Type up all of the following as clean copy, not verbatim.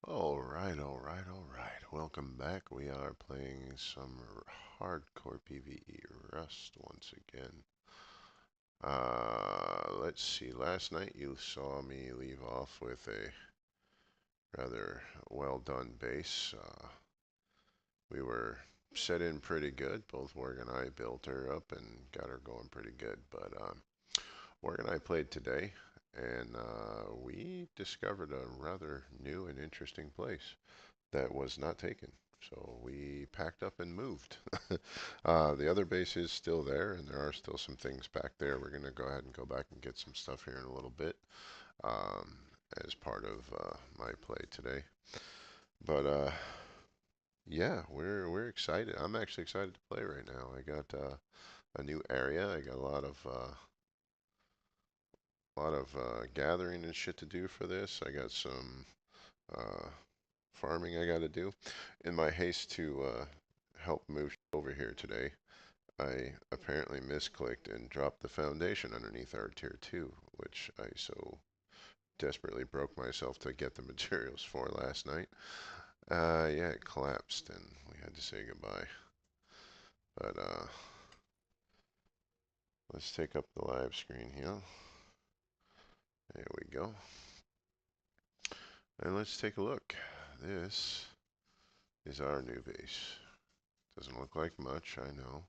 Alright. Welcome back. We are playing some hardcore PvE Rust once again. Let's see. Last night you saw me leave off with a rather well done base. We were set in pretty good. Both Morg and I built her up and got her going pretty good. But Morg and I played today, and we discovered a rather new and interesting place that was not taken. So we packed up and moved. The other base is still there, and there are still some things back there. We're going to go ahead and go back and get some stuff here in a little bit um, as part of my play today. But yeah, we're excited. I'm actually excited to play right now. I got a new area. I got a lot of gathering and shit to do for this. I got some uh, farming I got to do. In my haste to help move over here today, I apparently misclicked and dropped the foundation underneath our tier 2, which I so desperately broke myself to get the materials for last night. Yeah, it collapsed and we had to say goodbye. But let's take up the live screen here. There we go. And let's take a look. This is our new base. Doesn't look like much, I know.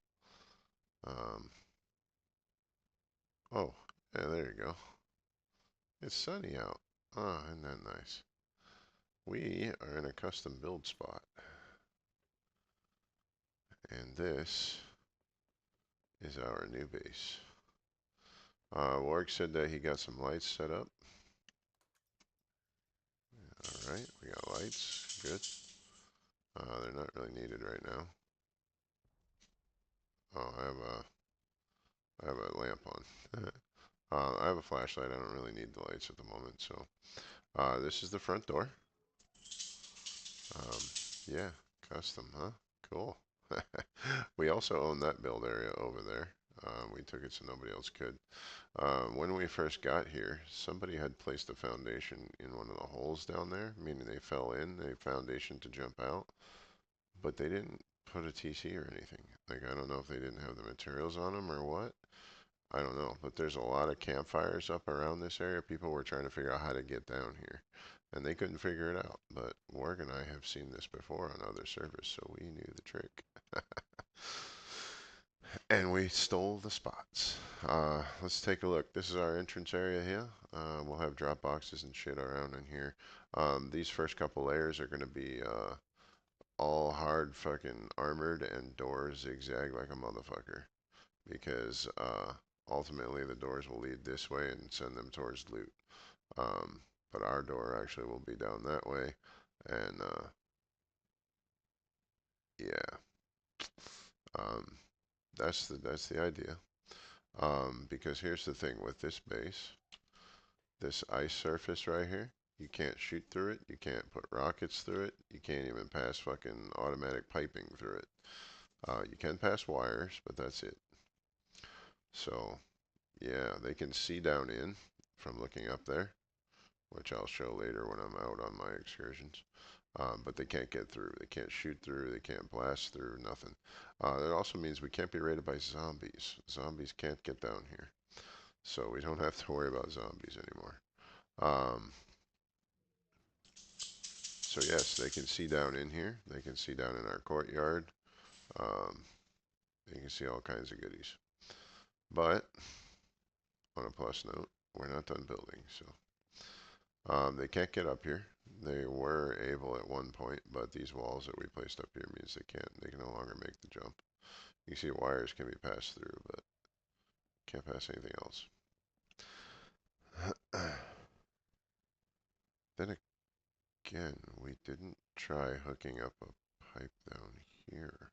Oh, yeah, there you go. It's sunny out. Oh, isn't that nice? We are in a custom build spot. And this is our new base. Warg said that he got some lights set up. Alright, we got lights. Good. They're not really needed right now. Oh, I have a lamp on. I have a flashlight. I don't really need the lights at the moment. So, this is the front door. Um, yeah, custom, huh? Cool. We also own that build area over there. We took it so nobody else could. When we first got here, somebody had placed a foundation in one of the holes down there, meaning they fell in a foundation to jump out, but they didn't put a TC or anything. Like, I don't know if they didn't have the materials on them or what. I don't know, but there's a lot of campfires up around this area. People were trying to figure out how to get down here, and they couldn't figure it out. But Morg and I have seen this before on other servers, so we knew the trick. And we stole the spots. Let's take a look. This is our entrance area here. We'll have drop boxes and shit around in here. These first couple layers are going to be all hard fucking armored and doors zigzag like a motherfucker. Because ultimately the doors will lead this way and send them towards loot. But our door actually will be down that way. And yeah, um, that's the idea. Because here's the thing with this base, this ice surface right here, you can't shoot through it, you can't put rockets through it, you can't even pass fucking automatic piping through it. You can pass wires, but that's it. So, yeah, they can see down in from looking up there, which I'll show later when I'm out on my excursions. But they can't get through. They can't shoot through. They can't blast through. Nothing. That also means we can't be raided by zombies. Zombies can't get down here. So we don't have to worry about zombies anymore. Um, so yes, they can see down in here. They can see down in our courtyard. Um, they can see all kinds of goodies. But on a plus note, we're not done building. So they can't get up here. They were able at one point, but these walls that we placed up here means they can't. They can no longer make the jump. You can see wires can be passed through, but can't pass anything else. Then again, we didn't try hooking up a pipe down here.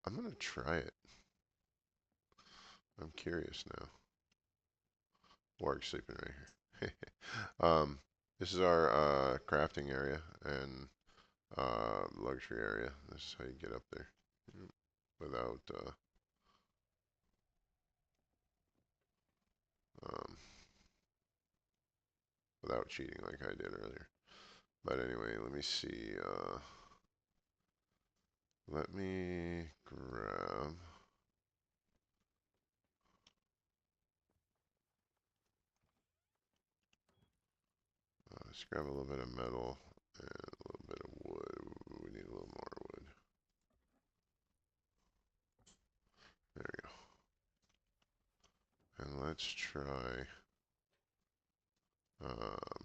I'm gonna try it. I'm curious now. Warg sleeping right here. um, this is our crafting area and luxury area. This is how you get up there without without cheating like I did earlier. But anyway, let me see. Let me grab. Let's grab a little bit of metal and a little bit of wood. We need a little more wood. There we go. And let's try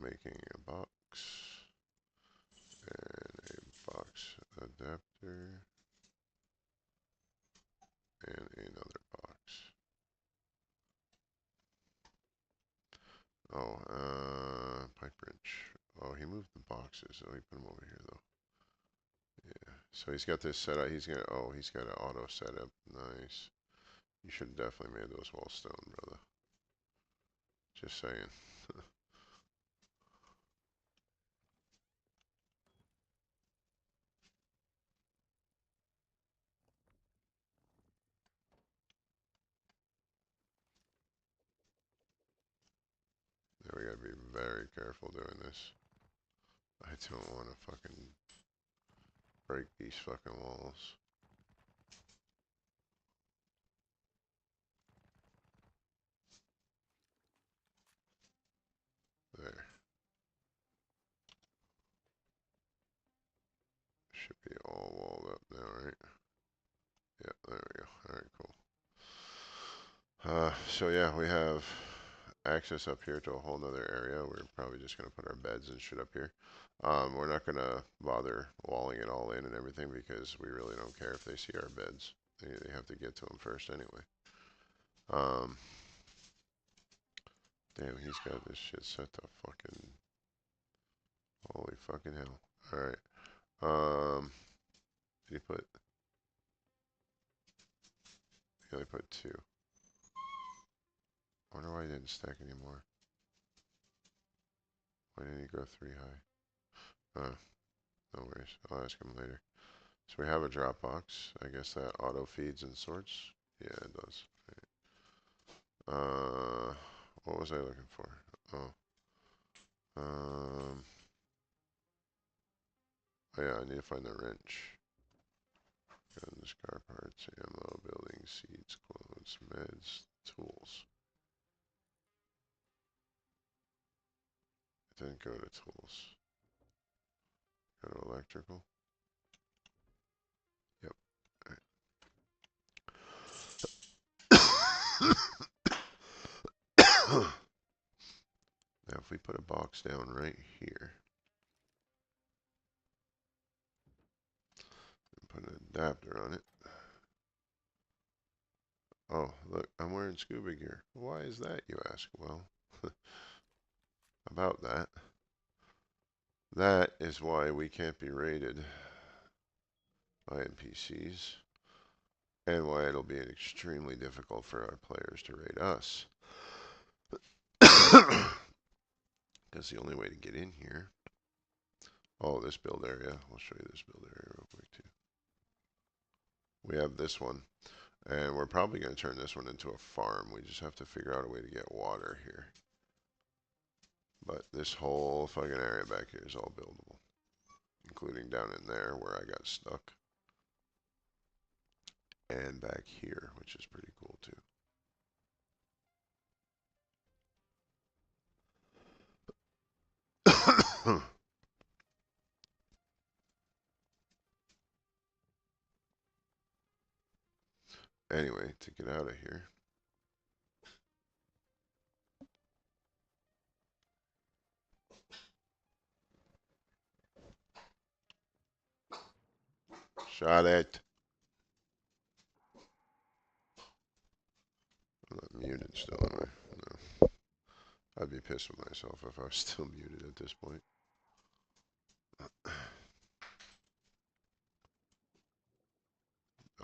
making a box and a box adapter and another box. Oh, pipe wrench. Oh, he moved the boxes. Oh, he put them over here though. Yeah. So he's got this set up. He's got an auto setup. Nice. You should have definitely made those walls stone, brother. Just saying. Yeah, we gotta be very careful doing this. I don't want to fucking break these fucking walls. There. Should be all walled up now, right? Yeah, there we go. Alright, cool. So yeah, we have access up here to a whole nother area. We're probably just going to put our beds and shit up here. We're not going to bother walling it all in and everything because we really don't care if they see our beds. They have to get to them first anyway. Damn, he's got this shit set to fucking... Holy fucking hell. Alright. Did he put... He only put 2. I wonder why he didn't stack anymore. Why didn't he go 3 high? No worries. I'll ask him later. So we have a drop box. I guess that auto feeds and sorts. Yeah, it does. Right. What was I looking for? Oh. Oh yeah, I need to find the wrench. Guns, car parts, ammo, building, seeds, clothes, meds, tools. It didn't go to tools. Go to electrical. Yep. Right. Now if we put a box down right here and put an adapter on it. Oh, look, I'm wearing scuba gear. Why is that, you ask? Well, about that. That is why we can't be raided by NPCs, and why it'll be extremely difficult for our players to raid us. Because the only way to get in here... Oh, this build area. I'll show you this build area real quick, too. We have this one, and we're probably going to turn this one into a farm. We just have to figure out a way to get water here. But this whole fucking area back here is all buildable, including down in there where I got stuck. And back here, which is pretty cool too. Anyway, to get out of here. Shot it. I'm not muted still, am I? No. I'd be pissed with myself if I was still muted at this point.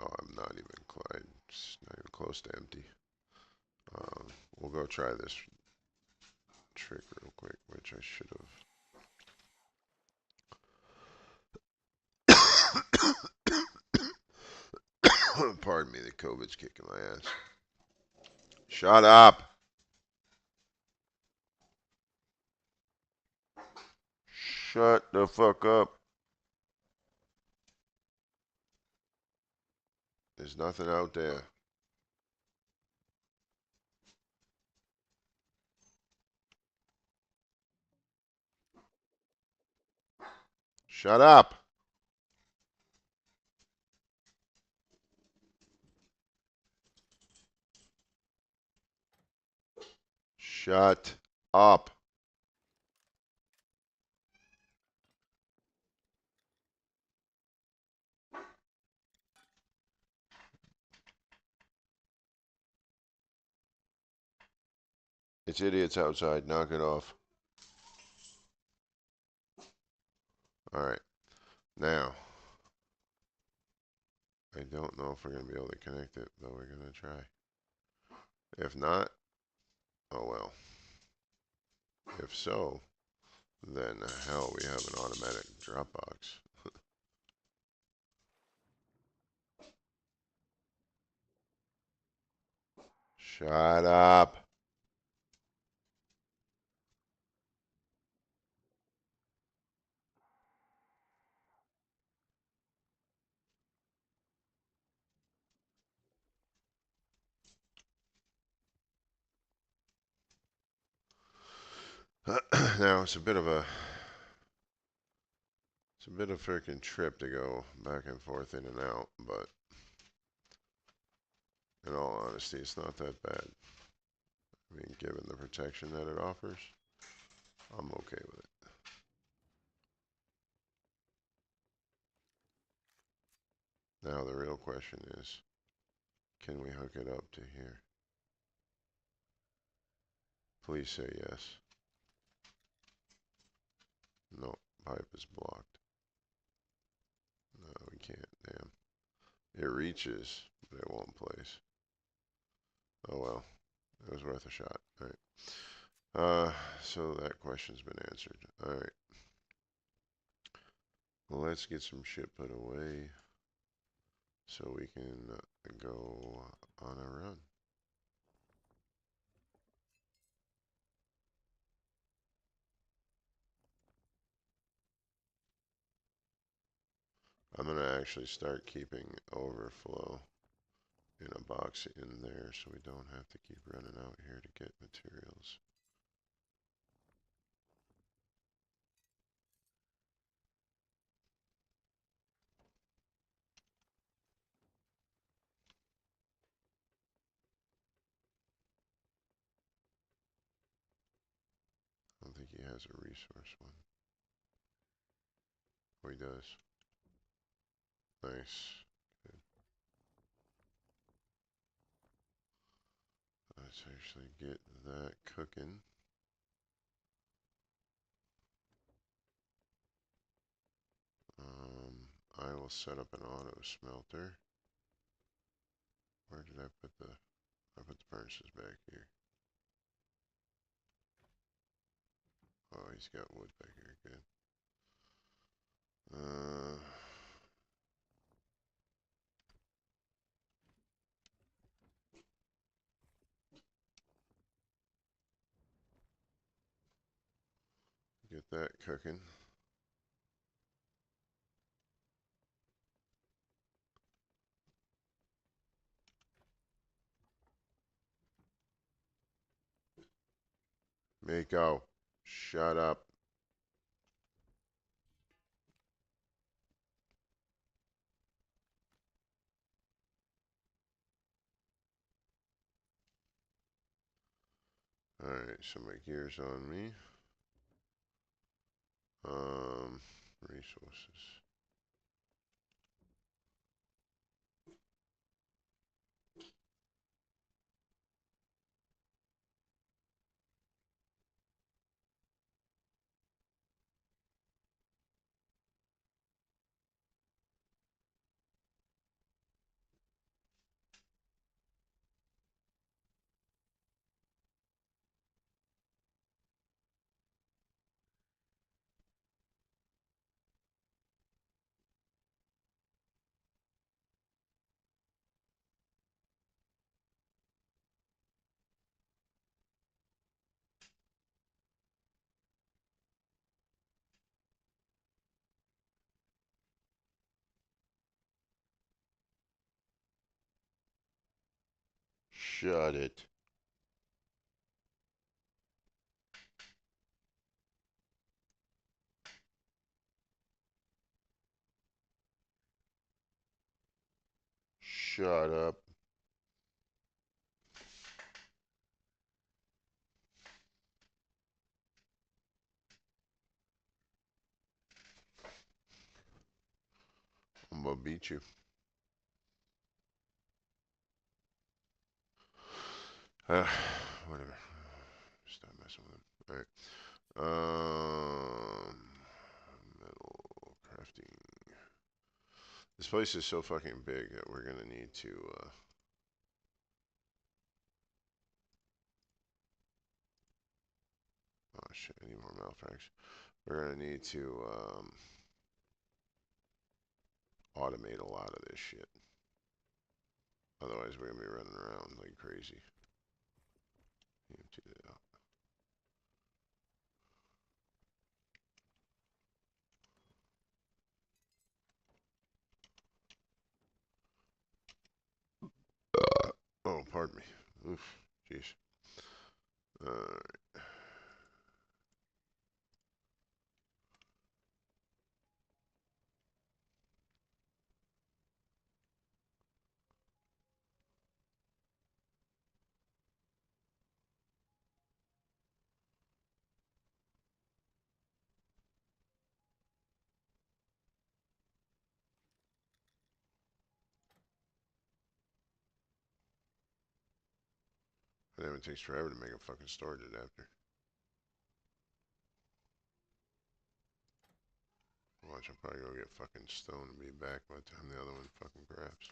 Oh, I'm not even close to empty. We'll go try this trick real quick, which I should have. Pardon me, the COVID's kicking my ass. Shut up! Shut the fuck up. There's nothing out there. Shut up. Shut up. It's idiots outside. Knock it off. Alright. Now, I don't know if we're going to be able to connect it, but we're going to try. If not, oh well. If so, then hell, we have an automatic Dropbox. Shut up. Now it's a bit of a freaking trip to go back and forth in and out, but in all honesty, it's not that bad. I mean, given the protection that it offers, I'm okay with it. Now the real question is, can we hook it up to here? Please say yes. No, pipe is blocked. No, we can't, damn. It reaches, but it won't place. Oh well, it was worth a shot. Alright. So that question's been answered. Alright. Well, let's get some shit put away so we can go on a run. I'm going to actually start keeping overflow in a box in there so we don't have to keep running out here to get materials. I don't think he has a resource one. Oh, he does. Nice. Good. Let's actually get that cooking. I will set up an auto smelter. Where did I put the... I put the furnaces back here. Oh, he's got wood back here. Good. Get that cooking. Mako, shut up. Alright, so my gear's on me. Resources. Shut it. Shut up. I'm gonna beat you. Whatever. Stop messing with him. Alright. Metal crafting. This place is so fucking big that we're gonna need to, oh shit, I need more metal packs. We're gonna need to, automate a lot of this shit. Otherwise, we're gonna be running around like crazy. Empty it out. Oh, pardon me. Oof, jeez. Alright. And then it takes forever to make a fucking storage adapter. Watch, I'll probably go get fucking stone and be back by the time the other one fucking crafts.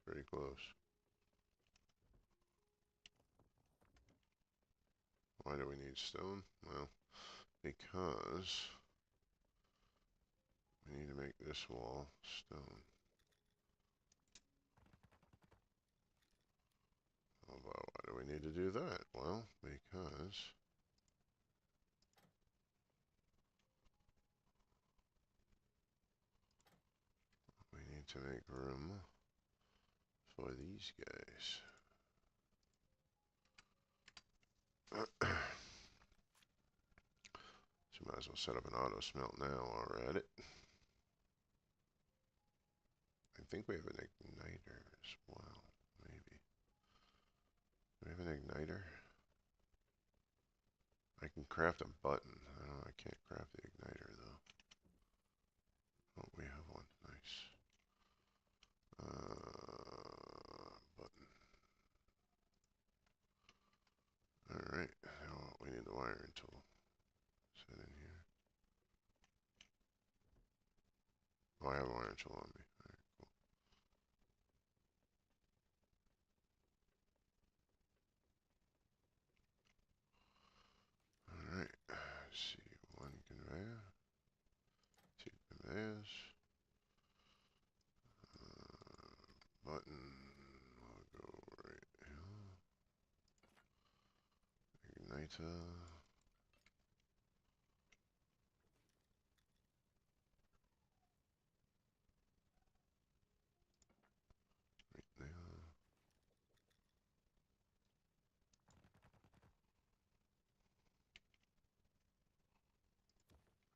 Pretty close. Why do we need stone? Well, because we need to make this wall stone. Oh, well, why do we need to do that? Well, because we need to make room for these guys. So might as well set up an auto smelt now while we're at it. I think we have an igniter as well, maybe. Do we have an igniter? I can craft a button. I don't know, I can't craft the igniter though. Oh, we have one. Nice. Button. Alright, now we need the wiring tool. Set in here. Oh, I have a wiring tool on me. Alright, cool. Alright, let's see. One conveyor. Two conveyors. Button. We'll go right here. Igniter. Right there.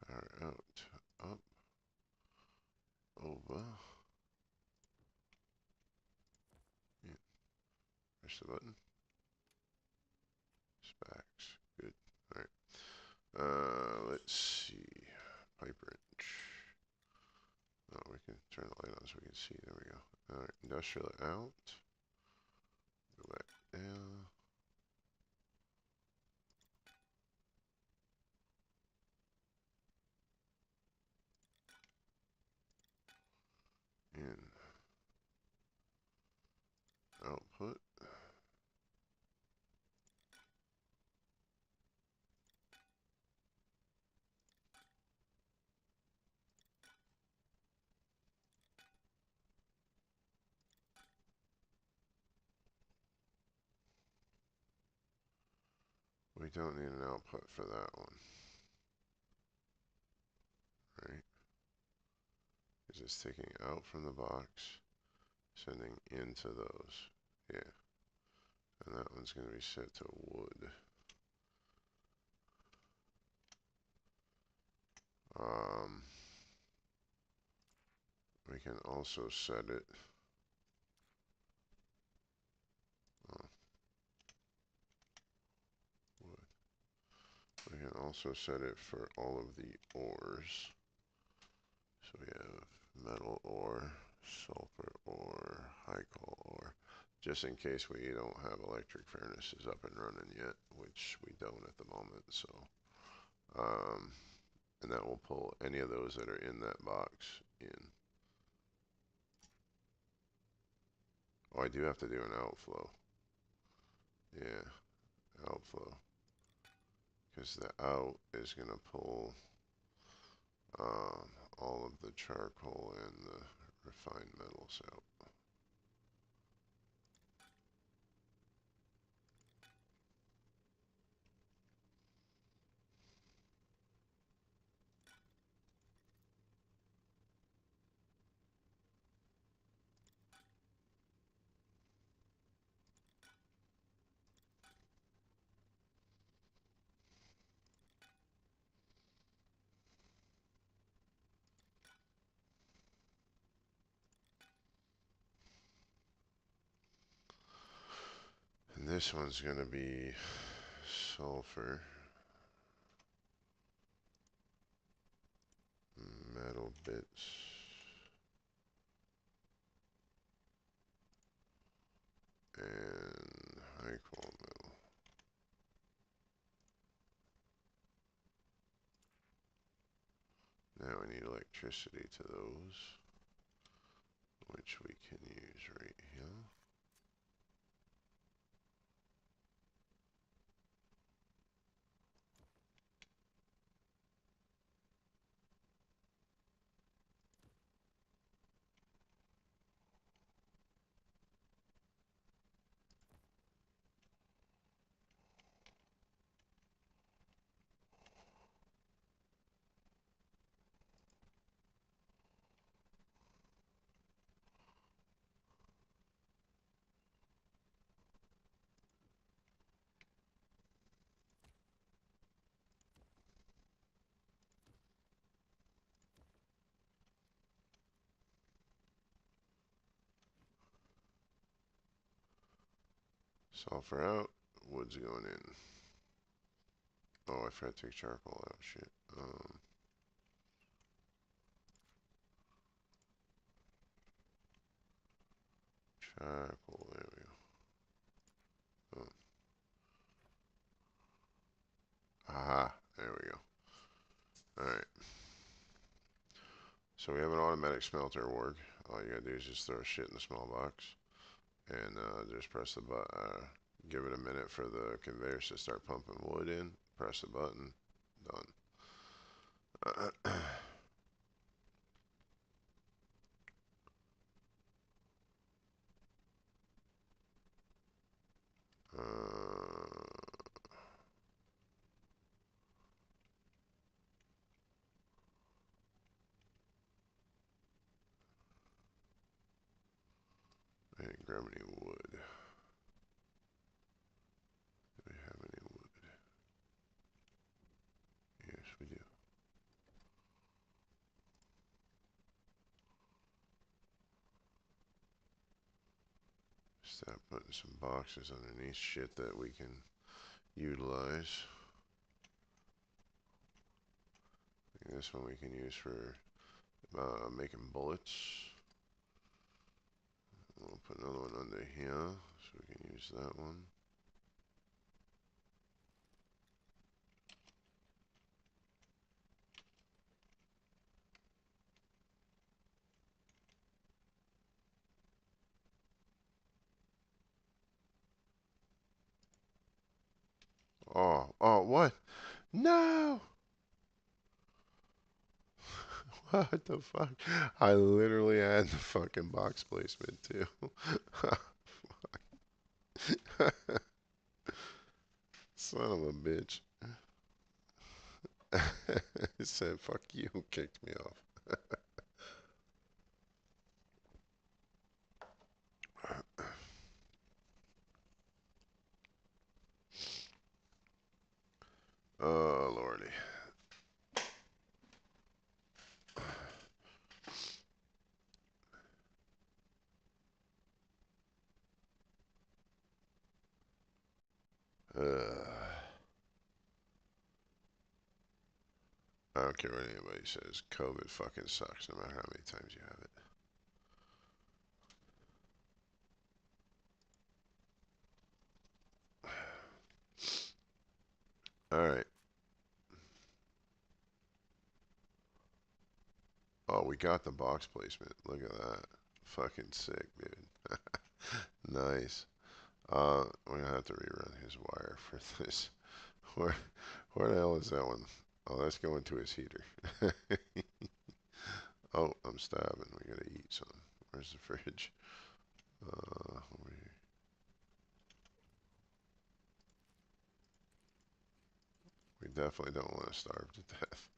Power out. Up. Over. Yeah. Press the button. Specs. Good. Alright. Let's see. Pipe wrench. Oh, we can turn the light on so we can see. There we go. Alright, industrial out. Go back down. In. Output. We don't need an output for that one. Right? Because it's taking out from the box Sending into those. Yeah. And that one's going to be set to wood. We can also set it. Oh, wood. We can also set it for all of the ores. So we have metal ore, sulfur ore, high coal ore, just in case we don't have electric furnaces up and running yet, which we don't at the moment. So, and that will pull any of those that are in that box in. Oh, I do have to do an outflow. Yeah, outflow. Because the out is going to pull all of the charcoal and the refined metals out. And this one's going to be sulfur, metal bits, and high coal metal. Now we need electricity to those, which we can use right here. Sulfur out, wood's going in. Oh, I forgot to take charcoal out, shit. Charcoal, there we go. Oh. Aha, there we go. Alright. So we have an automatic smelter work. All you gotta do is just throw shit in the small box. And just press the button. Give it a minute for the conveyors to start pumping wood in. Press the button. Done. I didn't grab any wood. Do we have any wood? Yes, we do. Start putting some boxes underneath shit that we can utilize. This one we can use for making bullets. We'll put another one under here so we can use that one. Oh, what? No! What the fuck? I literally had the fucking box placement too. Son of a bitch. It said fuck you, kicked me off. don't care what anybody says. COVID fucking sucks no matter how many times you have it. Alright. Oh, we got the box placement. Look at that. Fucking sick, dude. Nice. We're gonna have to rerun his wire for this. Where, where the hell is that one? Oh, that's going to his heater. Oh, I'm stabbing. We gotta eat some. Where's the fridge? Over here. We definitely don't want to starve to death.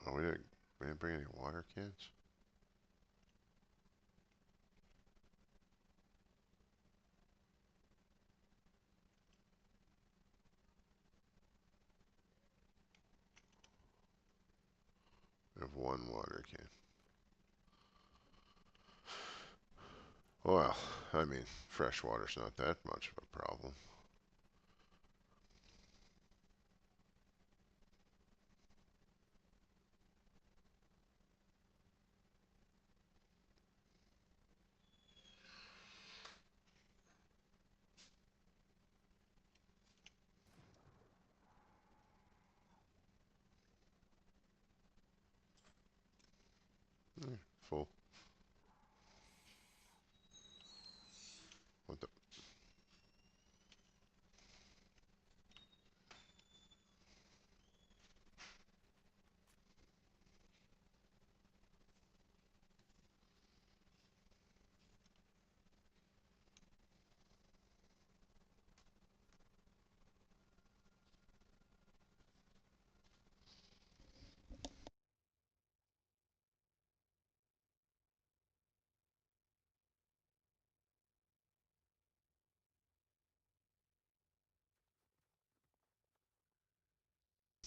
Oh, we didn't bring any water cans? We have one water can. Well, I mean, fresh water's not that much of a problem. Full. What the?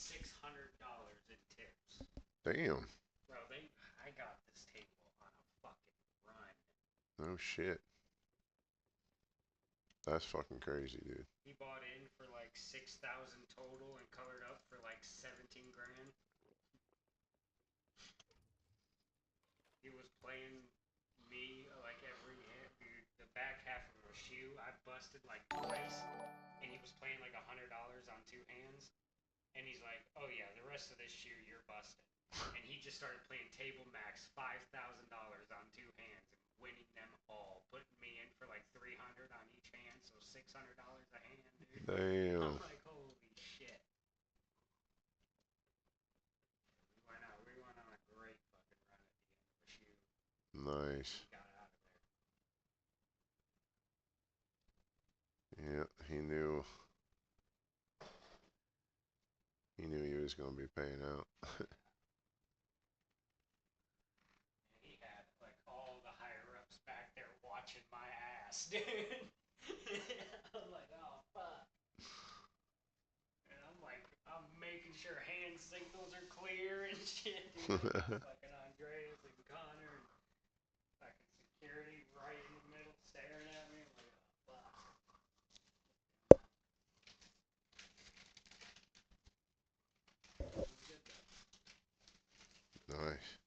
$600 in tips. Damn. Bro, I got this table on a fucking run. No shit. That's fucking crazy, dude. He bought in for like 6,000 total and colored up for like 17 grand. He was playing me like every hit, dude. The back half of a shoe, I busted like twice, and he was playing like $100 on two hands. And he's like, "Oh yeah, the rest of this shoe you're busted." And he just started playing table max $5,000 on two hands and winning them all, putting me in for like 300 on each hand, so $600 a hand, dude. I'm Damn. like, holy shit. We went on a great fucking run at the end of a shoe. Nice. He got out of there. Yeah, he knew he was gonna be paying out. And he had like all the higher ups back there watching my ass, dude. I'm like, oh fuck. And I'm like, I'm making sure hand signals are clear and shit, dude. I got fucking Andreas and Connor and fucking security right in the middle staring at me. I'm like, oh fuck. It was good though. Nice.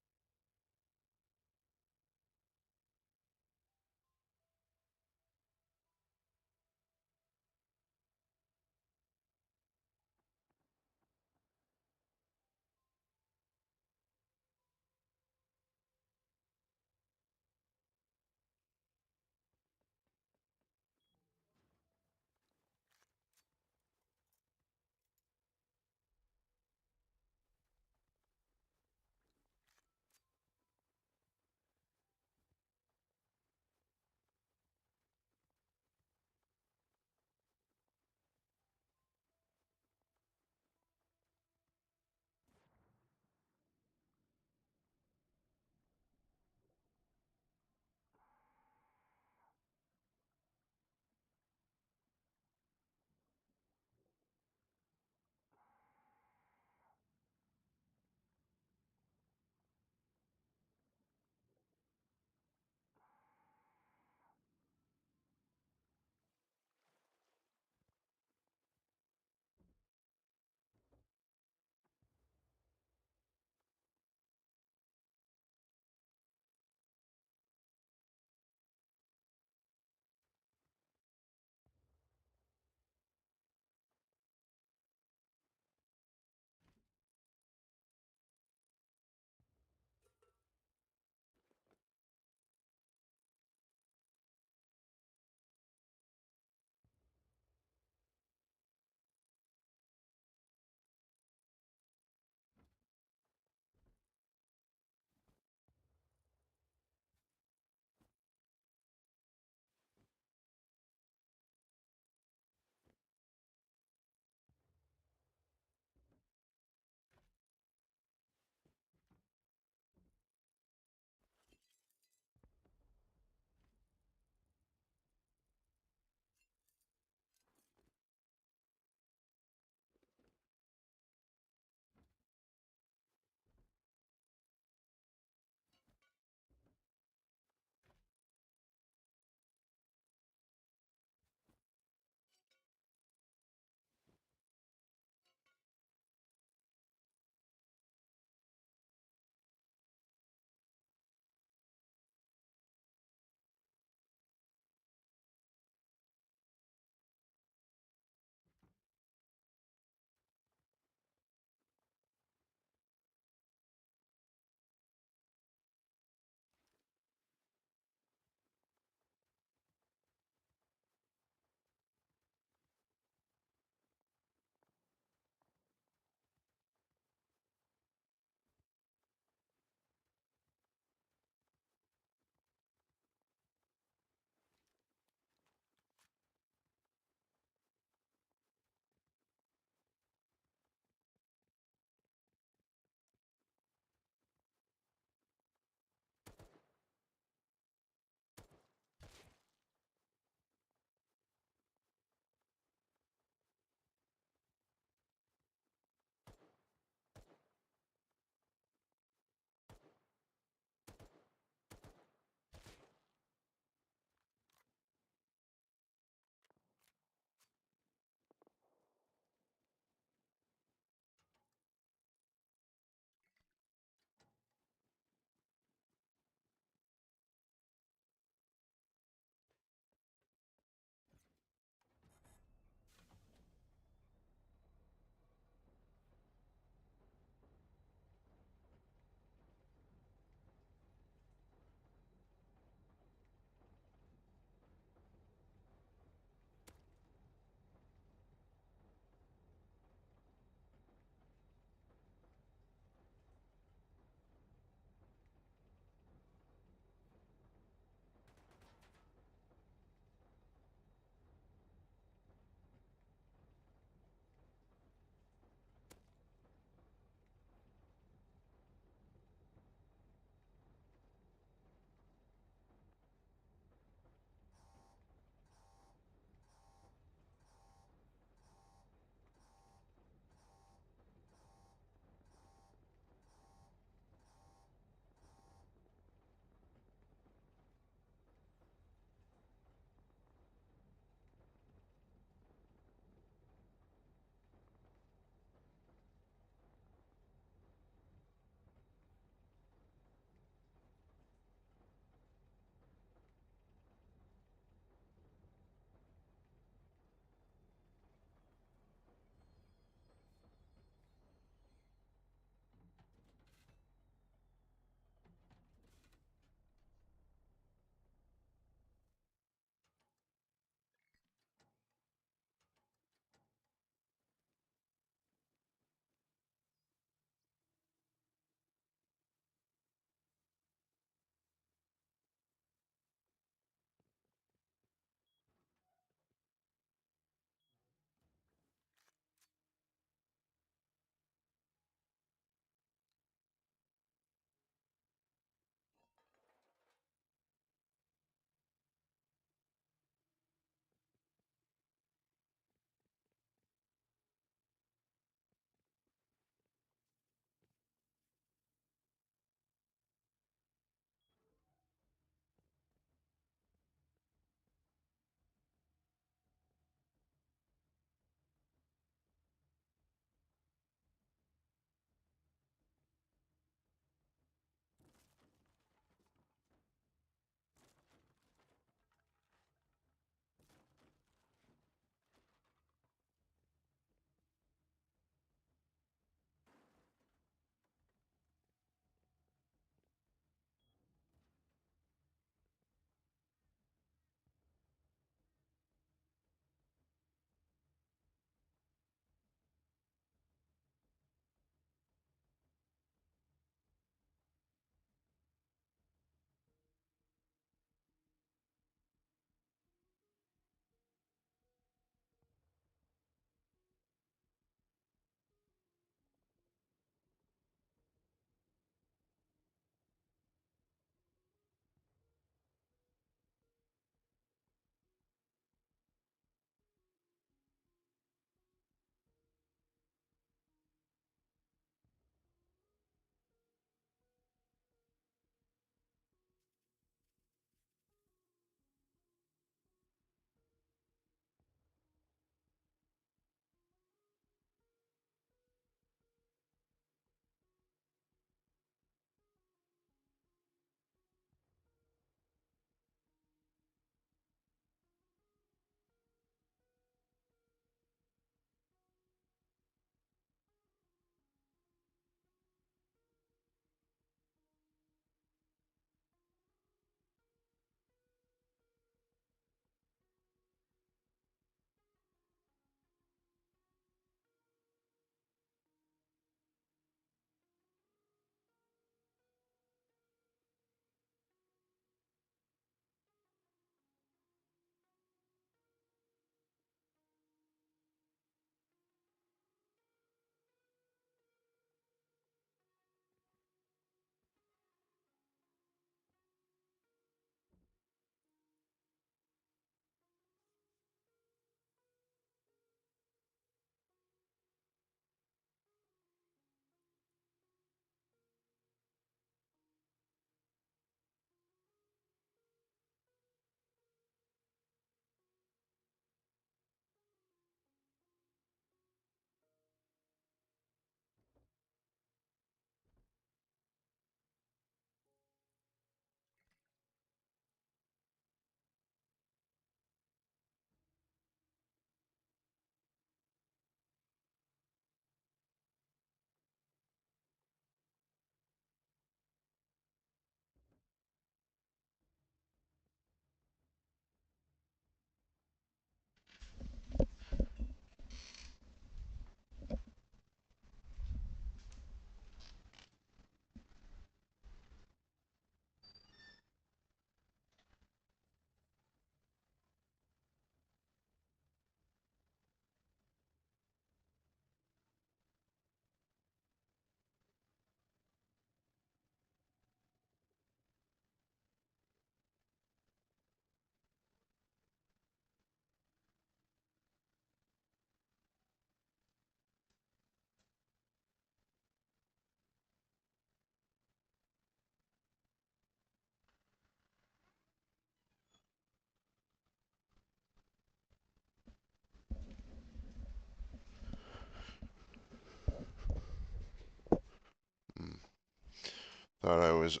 Thought I was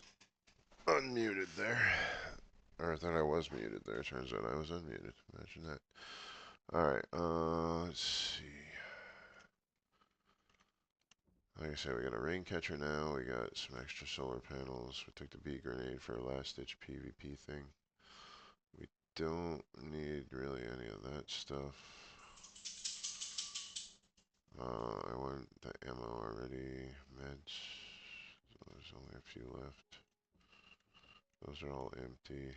unmuted there. Or I thought I was muted there. Turns out I was unmuted. Imagine that. Alright, let's see. Like I said, we got a rain catcher now. We got some extra solar panels. We took the bee grenade for a last ditch PvP thing. We don't need really any of that stuff. I want the ammo already. Meds. So there's only a few left. Those are all empty.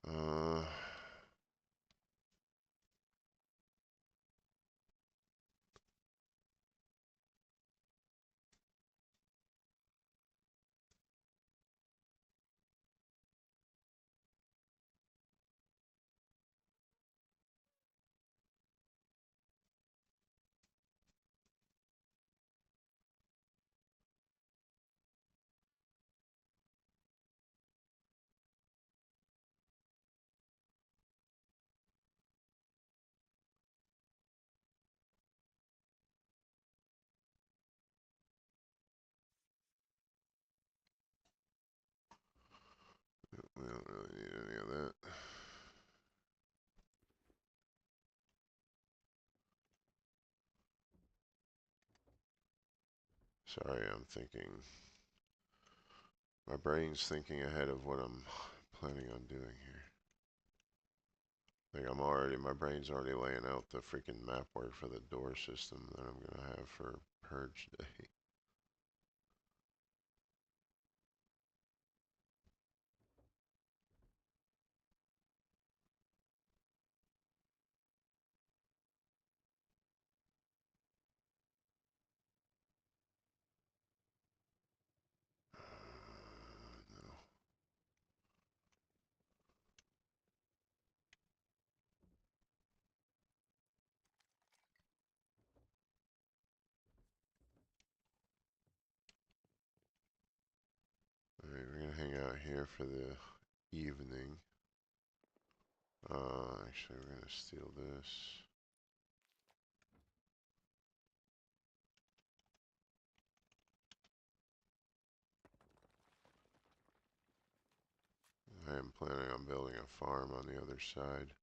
Uh, we don't really need any of that. Sorry, I'm thinking. My brain's thinking ahead of what I'm planning on doing here. Like my brain's already laying out the freaking map work for the door system that I'm gonna have for Purge Day. No. Alright, we're gonna hang out here for the evening. Actually, we're gonna steal this. I am planning on building a farm on the other side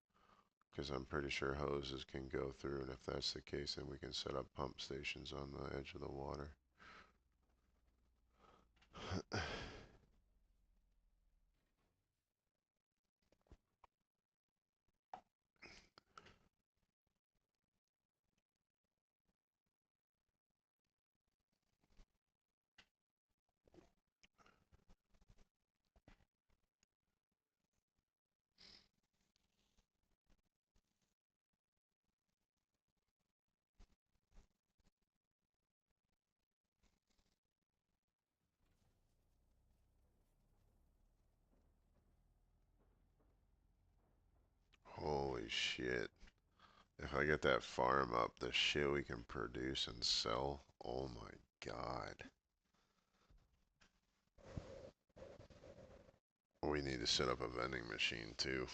because I'm pretty sure hoses can go through, and if that's the case, then we can set up pump stations on the edge of the water. Holy shit. If I get that farm up, the shit we can produce and sell, oh my god. We need to set up a vending machine too.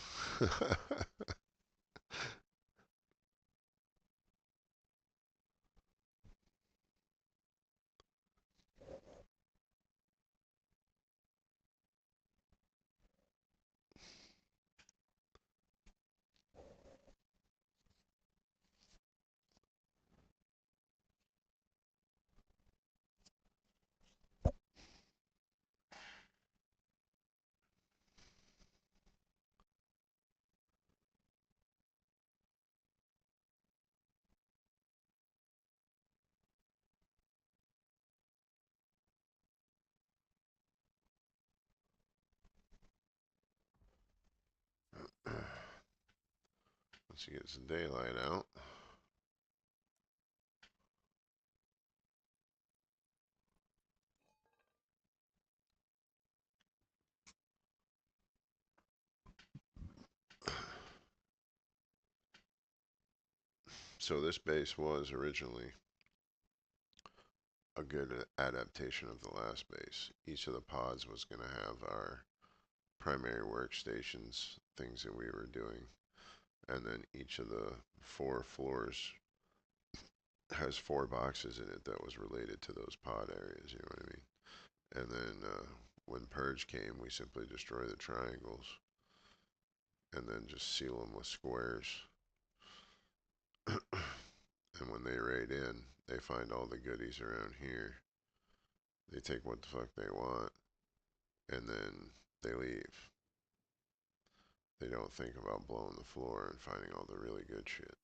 Once you get some daylight out. So this base was originally a good adaptation of the last base. Each of the pods was going to have our primary workstations, things that we were doing, and then each of the 4 floors has 4 boxes in it that was related to those pod areas. You know what I mean? And then when purge came, we simply destroy the triangles and then just seal them with squares. And when they raid in, they find all the goodies around here. They take what the fuck they want, and then they leave. They don't think about blowing the floor and finding all the really good shit.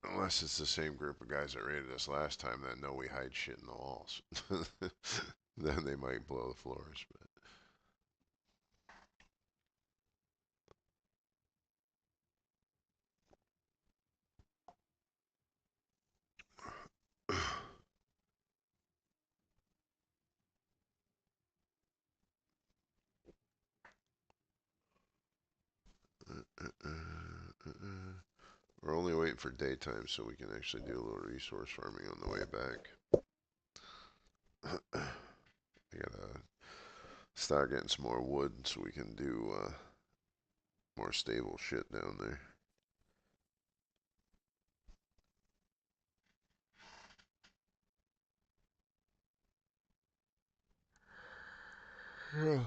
Unless it's the same group of guys that raided us last time that know we hide shit in the walls. Then they might blow the floors. But 'We're only waiting for daytime so we can actually do a little resource farming on the way back. I gotta start getting some more wood so we can do more stable shit down there. Yeah.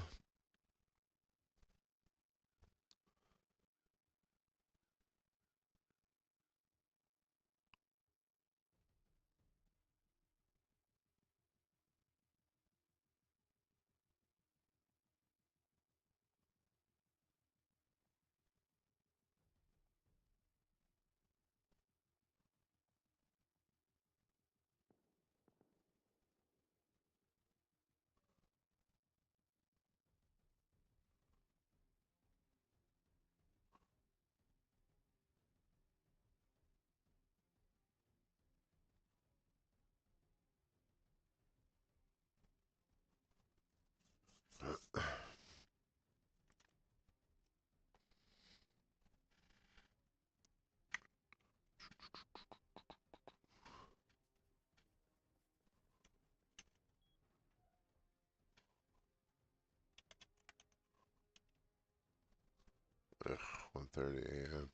1:30 a.m.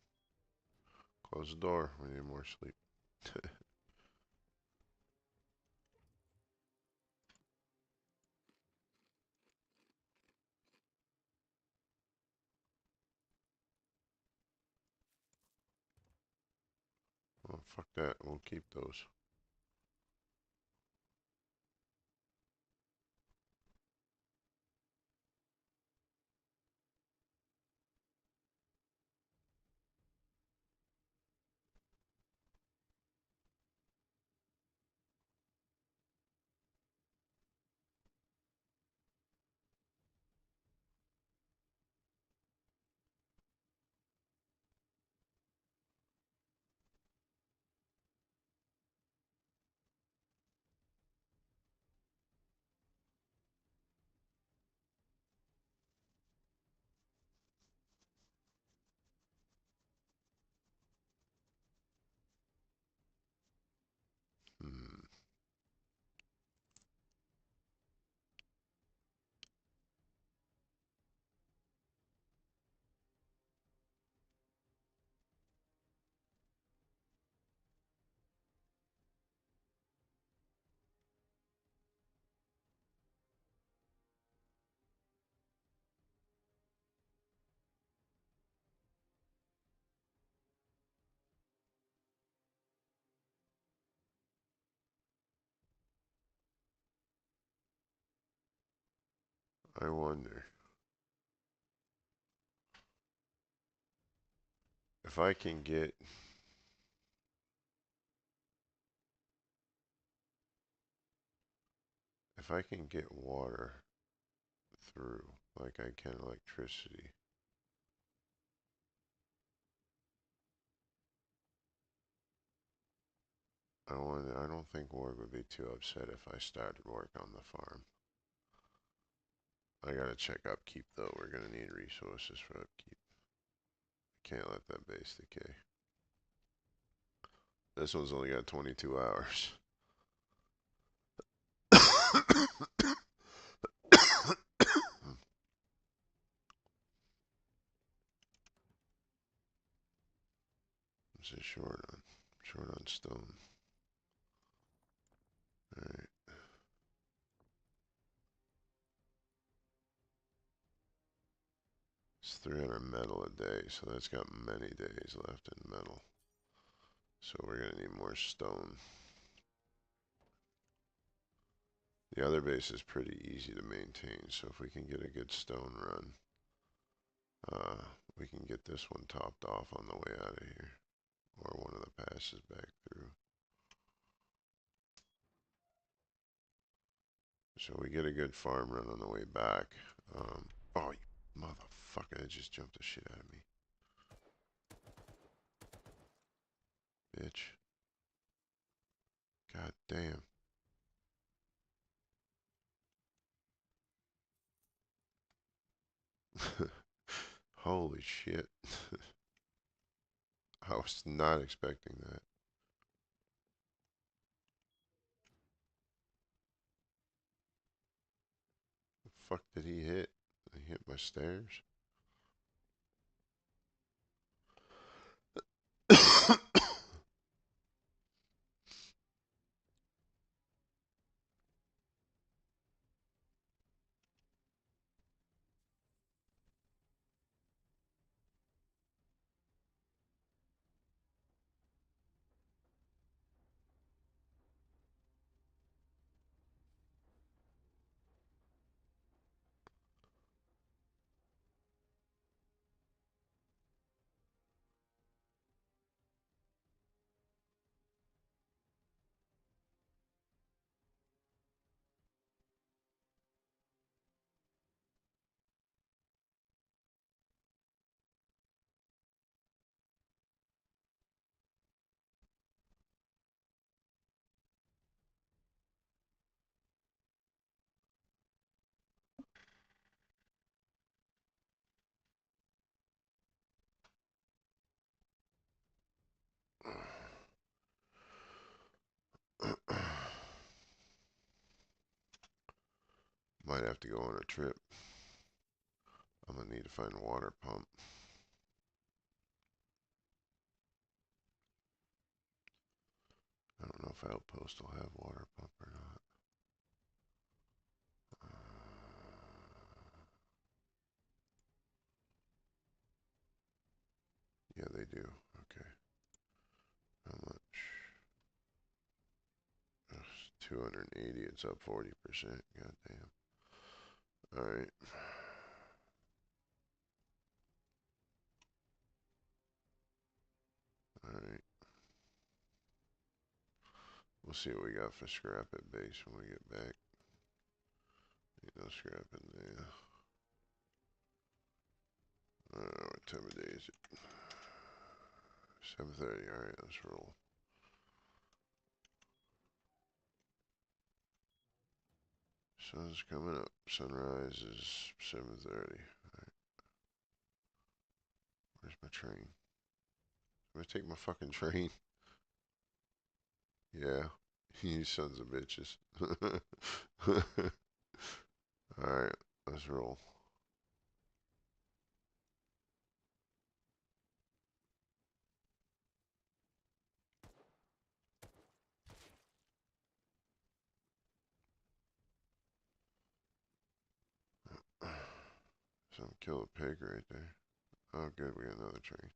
Close the door. We need more sleep. Oh, fuck that. We'll keep those. Hmm. I wonder if I can get water through like I can electricity. I don't think Ward would be too upset if I started work on the farm. I gotta check upkeep though. We're gonna need resources for upkeep. Can't let that base decay. This one's only got 22 hours. This is short on stone. Alright. It's 300 metal a day, so that's got many days left in metal. So we're gonna need more stone. The other base is pretty easy to maintain, so if we can get a good stone run, we can get this one topped off on the way out of here, or one of the passes back through. So we get a good farm run on the way back. Oh, you motherfucker, that just jumped the shit out of me. Bitch. God damn. Holy shit. I was not expecting that. The fuck did he hit? Did he hit my stairs? Might have to go on a trip. I'm gonna need to find a water pump. I don't know if Outpost will have water pump or not. Yeah, they do. Okay. How much? Ugh, 280. It's up 40%. God damn. Alright. Alright. We'll see what we got for scrap at base when we get back. Ain't no scrap in there. I don't know what time of day is it. 7:30. Alright, let's roll. Sun's coming up. Sunrise is 7:30. Alright. Where's my train? I'm gonna take my fucking train. Yeah. You sons of bitches. Alright, let's roll. Some kill a pig right there. Oh, good, we got another train.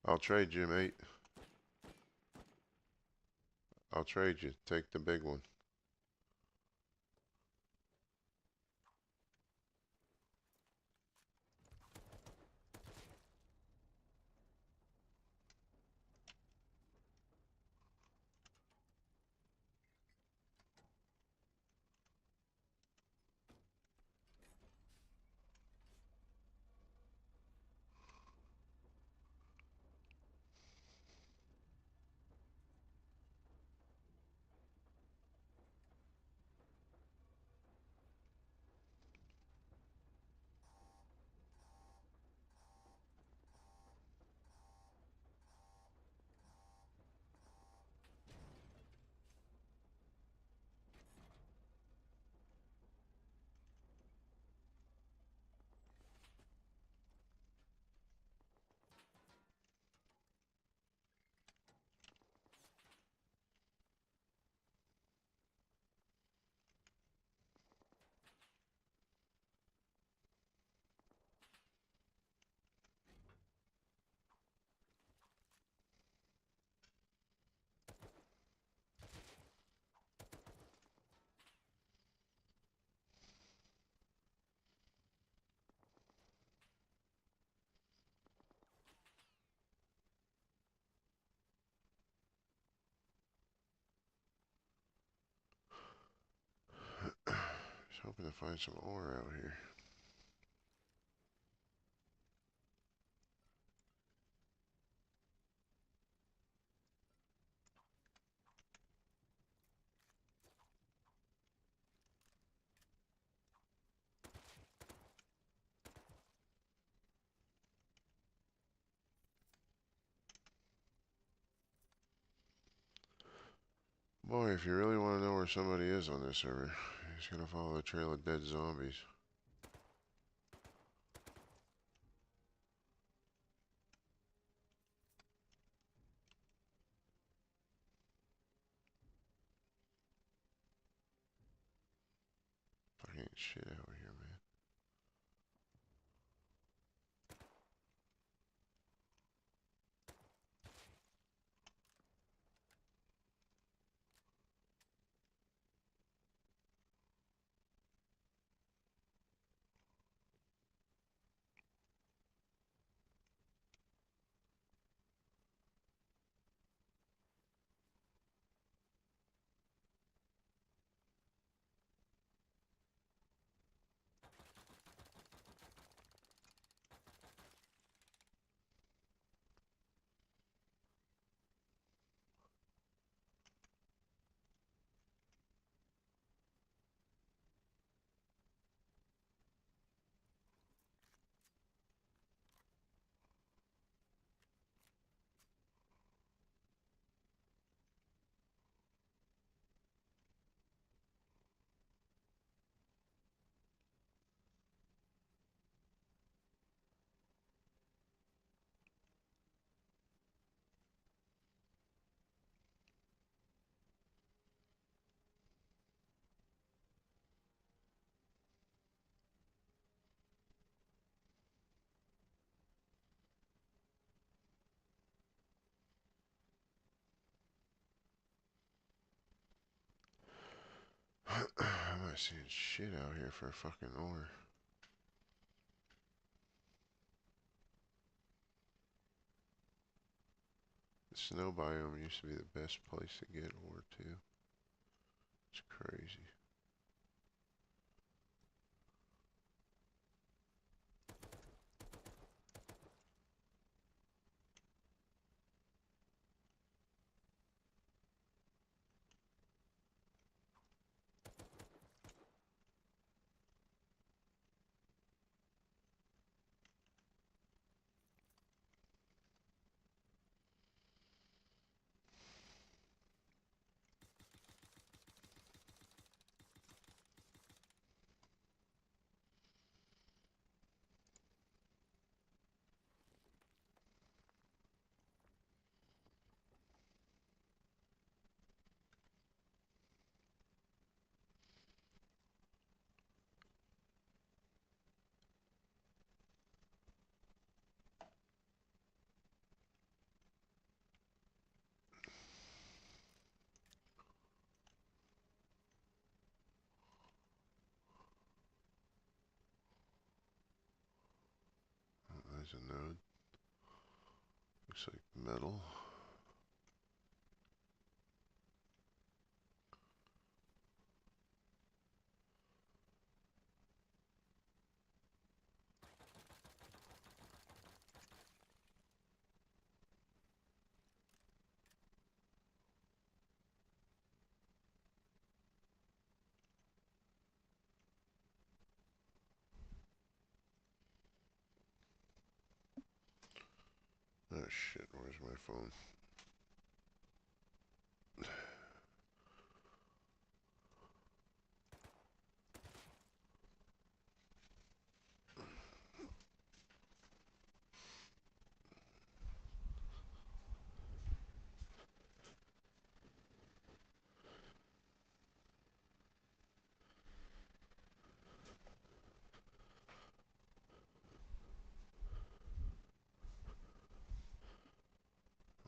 I'll trade you, mate. I'll trade you. Take the big one. Just hoping to find some ore out here. Boy, if you really want to know where somebody is on this server, you're just gonna follow the trail of dead zombies. Fucking shit out here, man. I'm not seeing shit out here for fucking ore. The snow biome used to be the best place to get ore too. It's crazy. There's a node. Looks like metal. Oh shit, where's my phone?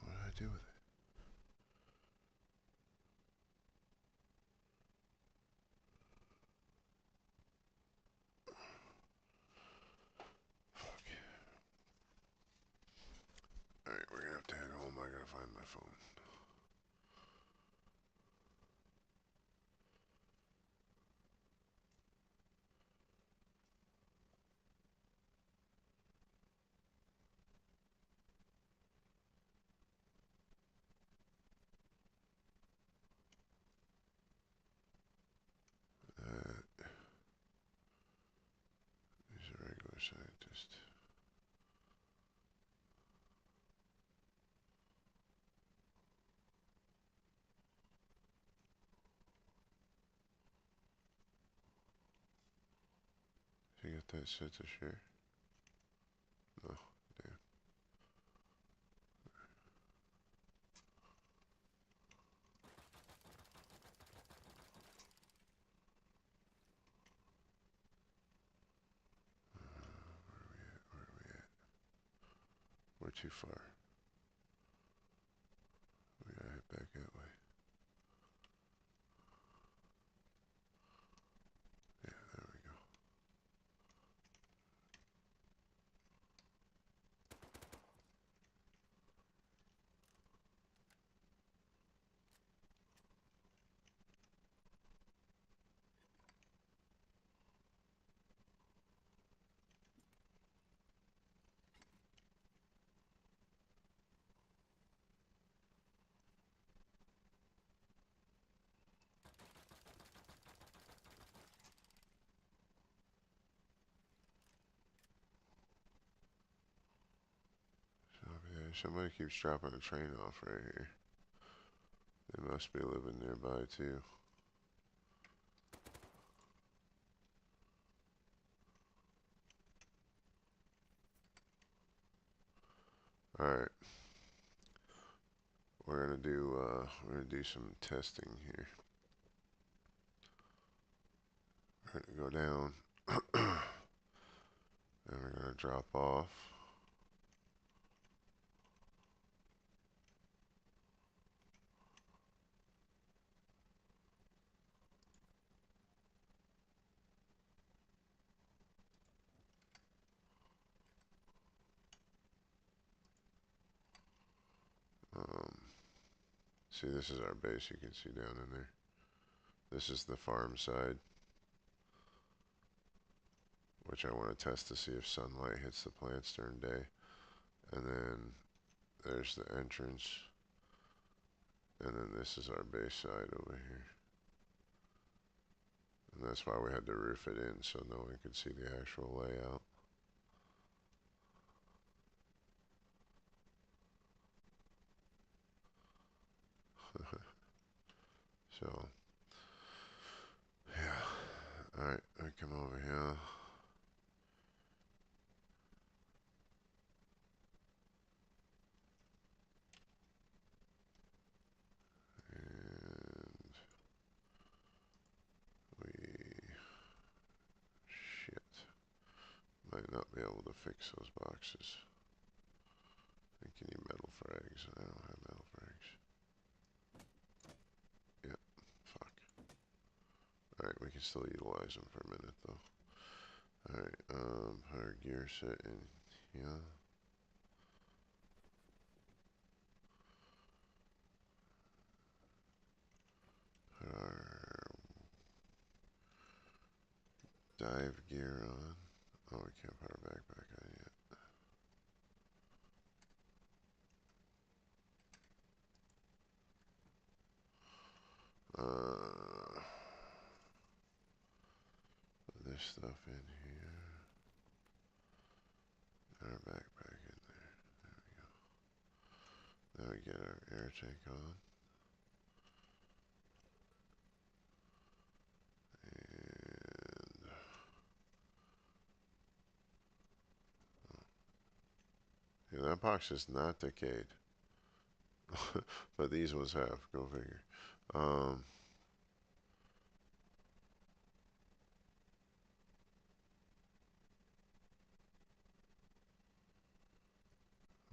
What did I do with it? Fuck. Alright, we're gonna have to head home. I gotta find my phone. He's a regular scientist. You got that set to share? No, damn. Where are we at? We're too far. We gotta head back that way. Yeah, there we go. So, yeah, somebody keeps dropping a train off right here. They must be living nearby too. Alright. We're gonna do some testing here. We're gonna go down and we're gonna drop off. Um, See, this is our base, you can see down in there. This is the farm side, which I want to test to see if sunlight hits the plants during day. And then there's the entrance. And then this is our base side over here. And that's why we had to roof it in so no one could see the actual layout. So, yeah. Alright, I come over here. And we... Shit. Might not be able to fix those boxes. I think you need metal frags. I don't have metal frags. Yep, fuck. Alright, we can still utilize them for a minute though. Alright, put our gear set in Yeah. Put our dive gear on. Oh, we can't put our backpack on yet. Put this stuff in here. And our backpack in there. There we go. Now we get our air tank on. And yeah, that box is not decayed. But these ones have. Go figure. Um,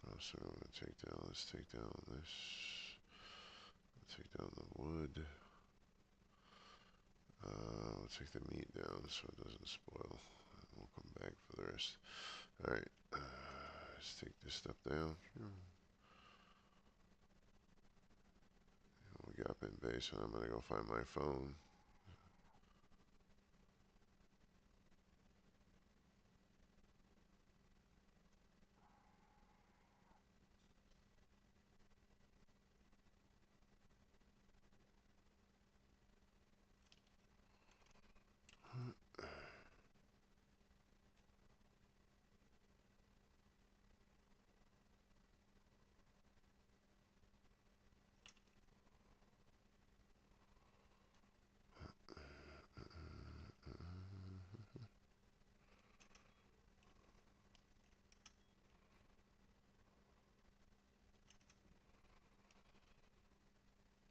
what else are we going to take down? Let's take down this. Take down the wood. We'll take the meat down so it doesn't spoil. And we'll come back for the rest. Alright. Let's take this stuff down. We'll get up in base and I'm going to go find my phone.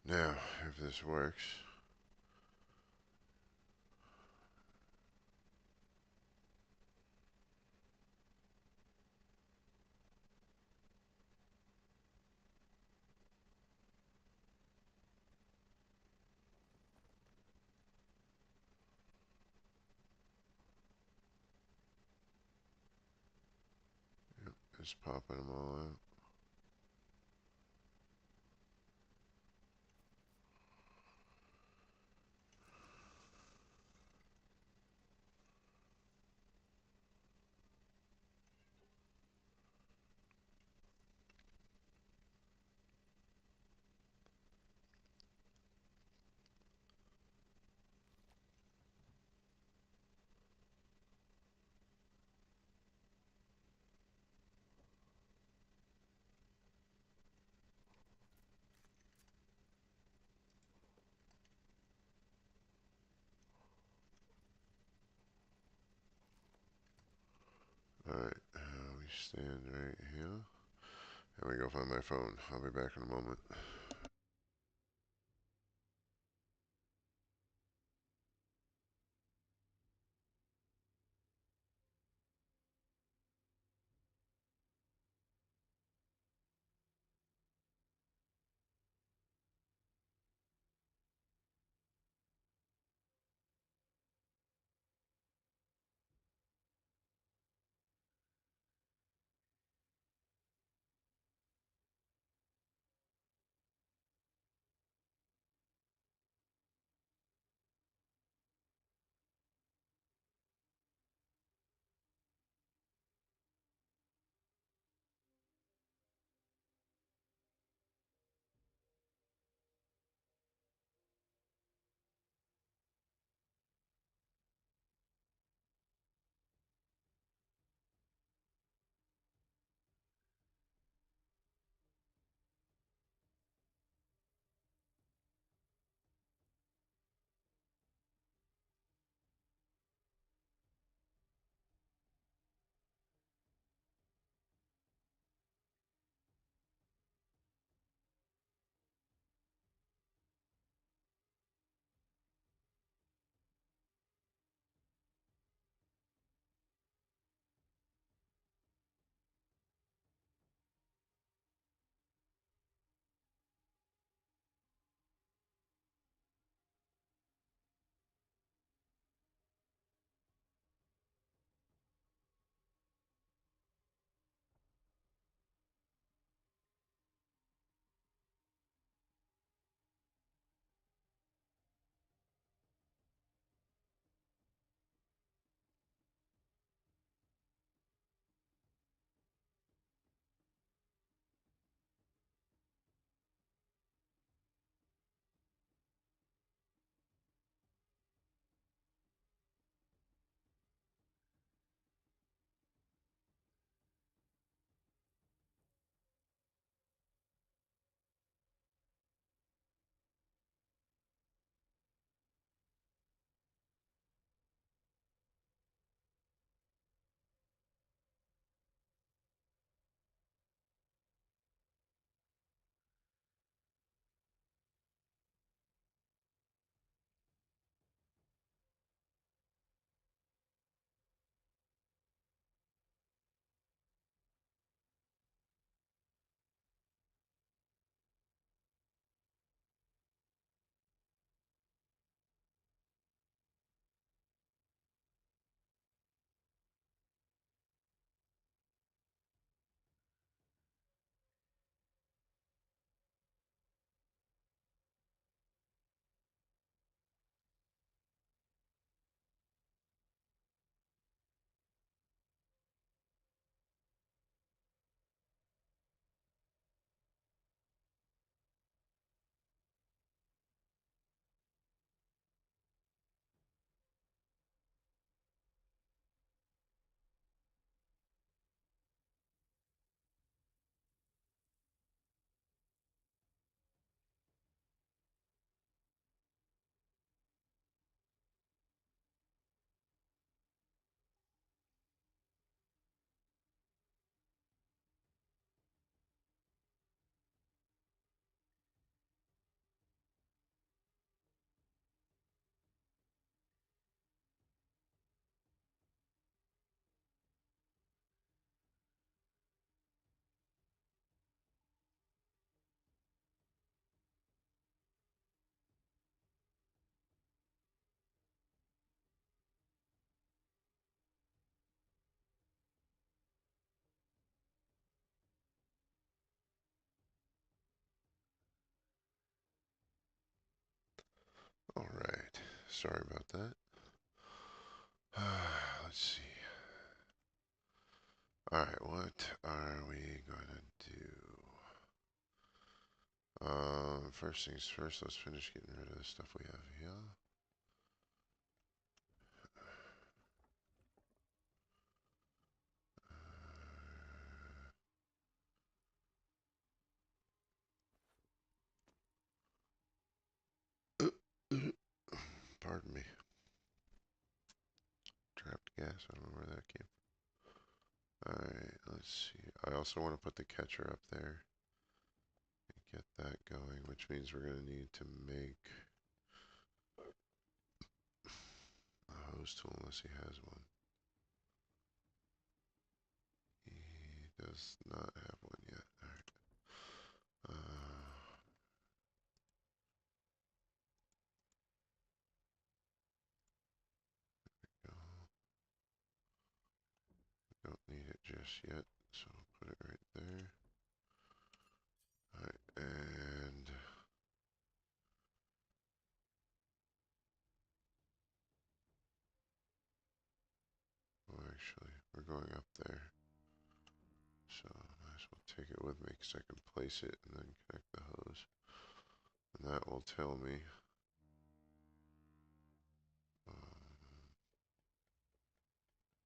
Now, if this works. Yep, it's popping them all out. Alright, we stand right here. And we go find my phone. I'll be back in a moment. Sorry about that. Let's see. Alright, what are we gonna do? First things first, let's finish getting rid of the stuff we have here. Pardon me. Trapped gas, I don't know where that came from. Alright, let's see. I also want to put the catcher up there and get that going, which means we're going to need to make a hose tool unless he has one. He does not have one yet. Alright. Go. Don't need it just yet, so put it right there. Alright, and well, actually, we're going up there. So I might as well take it with me because I can place it and then connect the hose. And that will tell me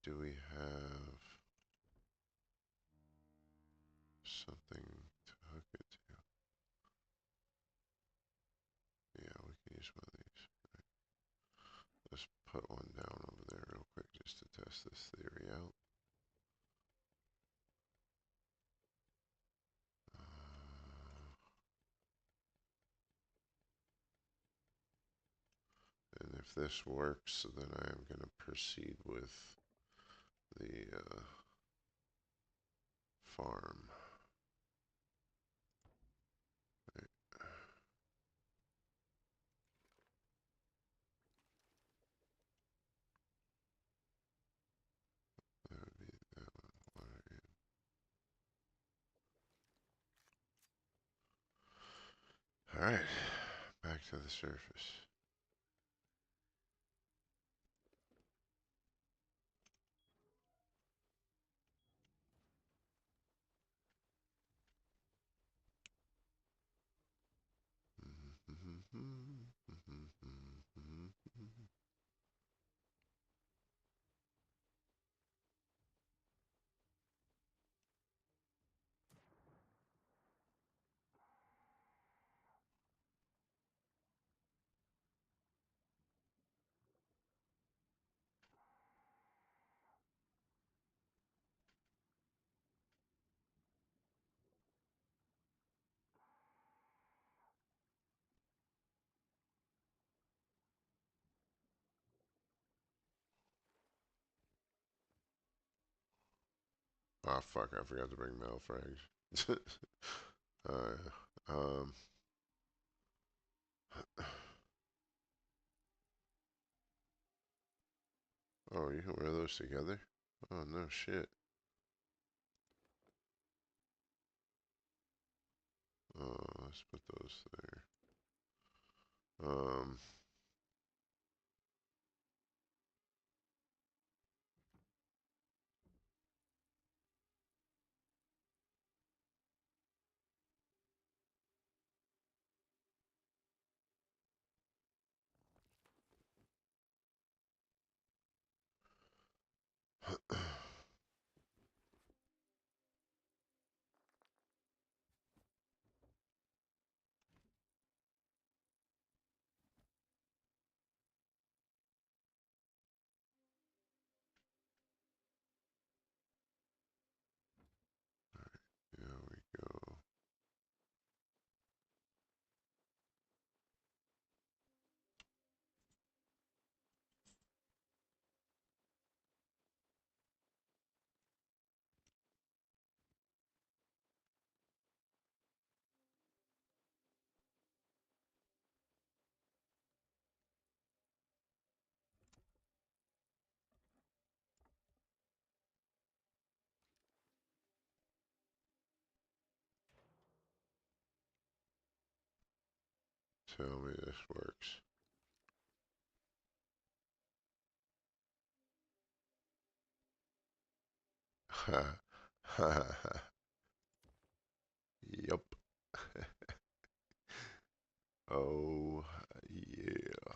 do we have something to hook it to? Yeah, we can use one of these. Right. Let's put one down over there real quick just to test this theory out. And if this works, then I am going to proceed with the farm. Right. That would be that one. Water in. All right, back to the surface. Oh fuck! I forgot to bring metal frags. Um. Oh, you can wear those together? Oh no shit. Oh, let's put those there. Um. Here we go. Tell me this works. Yup. Oh, yeah.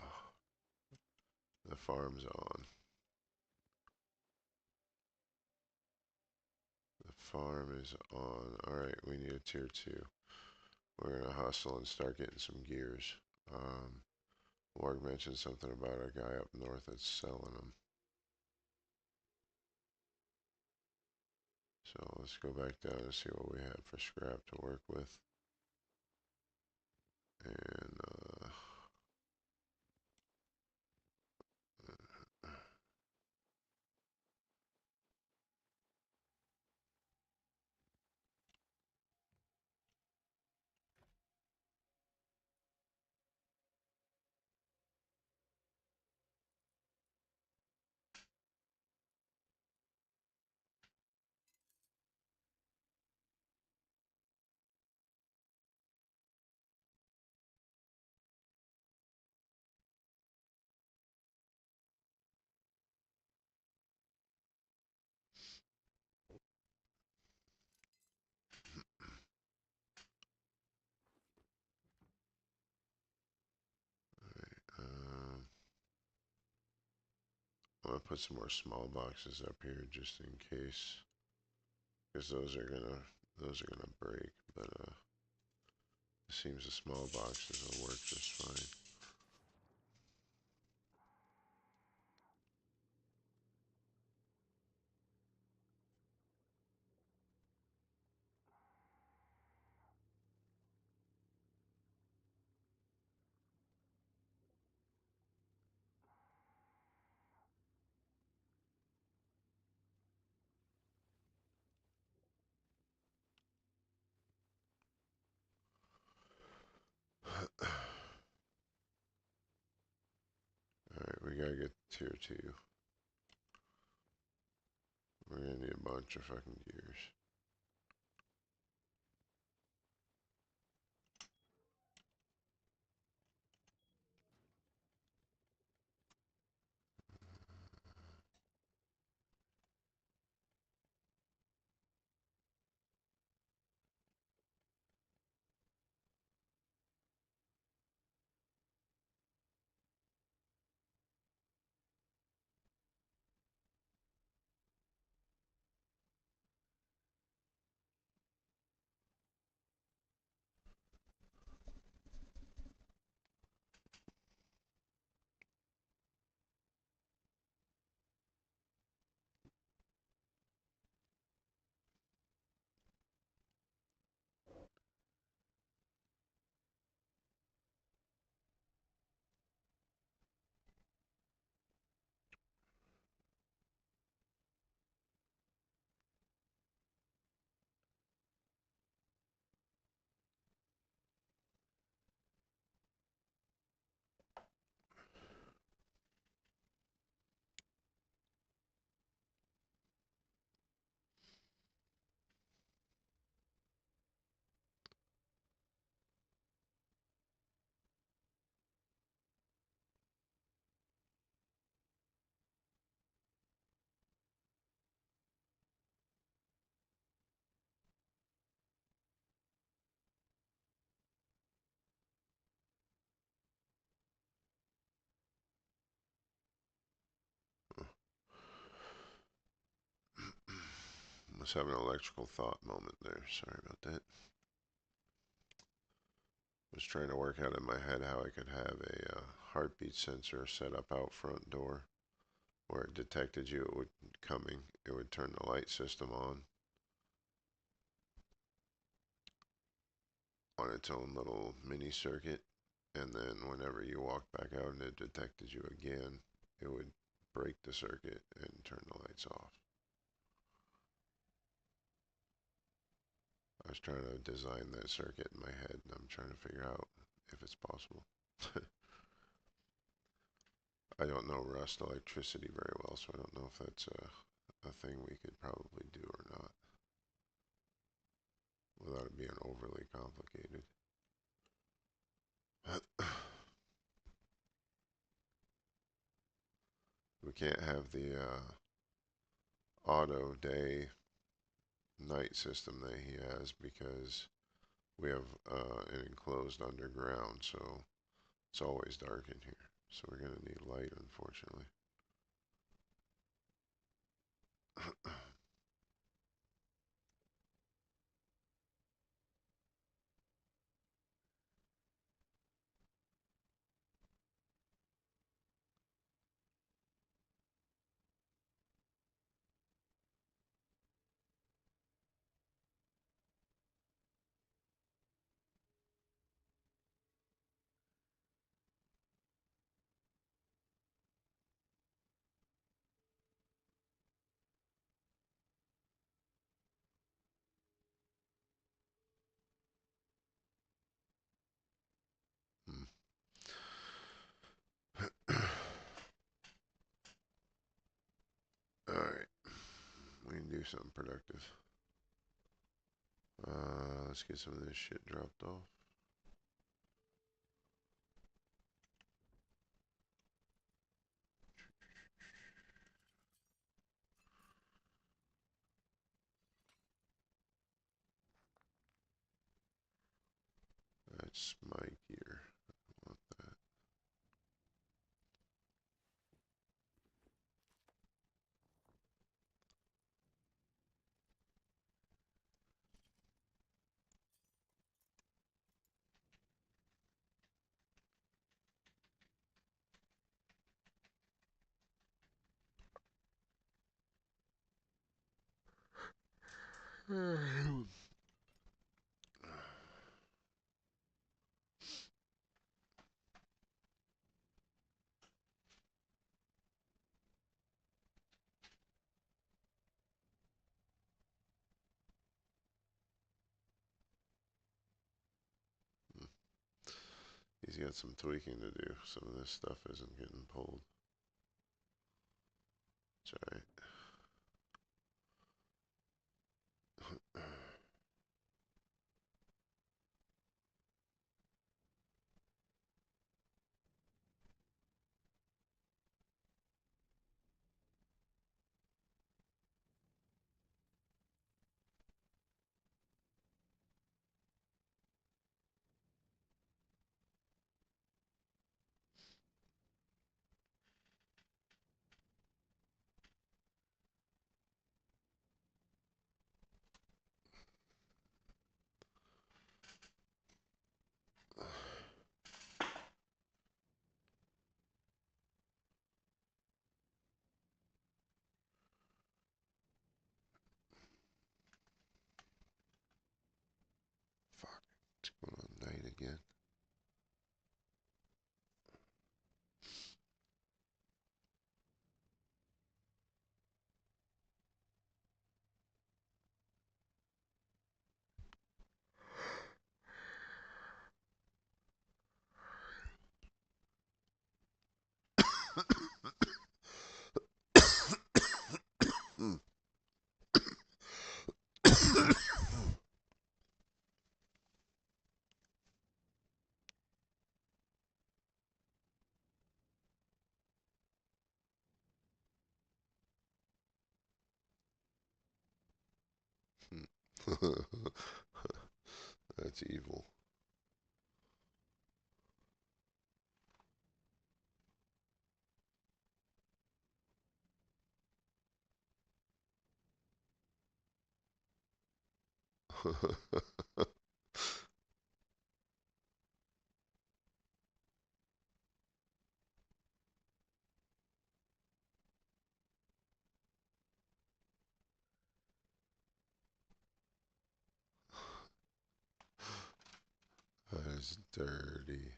The farm's on. The farm is on. Alright, we need a tier 2. We're gonna hustle and start getting some gears. Um, Warg mentioned something about a guy up north that's selling them. So let's go back down and see what we have for scrap to work with. And, um, I'm gonna put some more small boxes up here just in case, because those are gonna break. But it seems the small boxes will work just fine. Alright, we gotta get tier 2. We're gonna need a bunch of fucking gears. Must have an electrical thought moment there. Sorry about that. Was trying to work out in my head how I could have a heartbeat sensor set up out front door where it detected you it would coming. It would turn the light system on its own little mini circuit, and then whenever you walked back out and it detected you again, it would break the circuit and turn the lights off. I was trying to design that circuit in my head, and I'm trying to figure out if it's possible. I don't know Rust electricity very well, so I don't know if that's a thing we could probably do or not without it being overly complicated. We can't have the auto day night system that he has because we have an enclosed underground, so it's always dark in here. So we're gonna need light, unfortunately. Alright, we can do something productive. Let's get some of this shit dropped off. That's my gear. I want that. He's got some tweaking to do. Some of this stuff isn't getting pulled. It's alright. Fuck. It's going on night again. That's evil. That's dirty.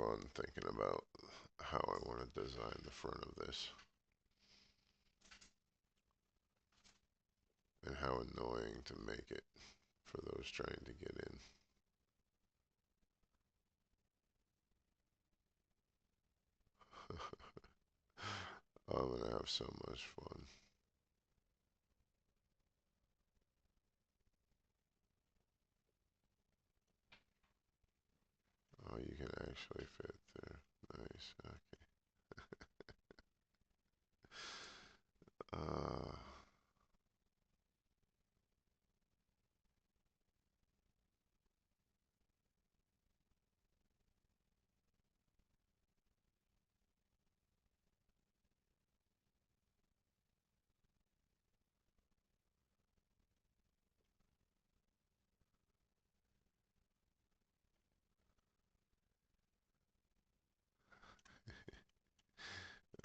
fun thinking about how I want to design the front of this and how annoying to make it for those trying to get in. I'm gonna have so much fun. Oh, you can actually fit through. Nice. Uh,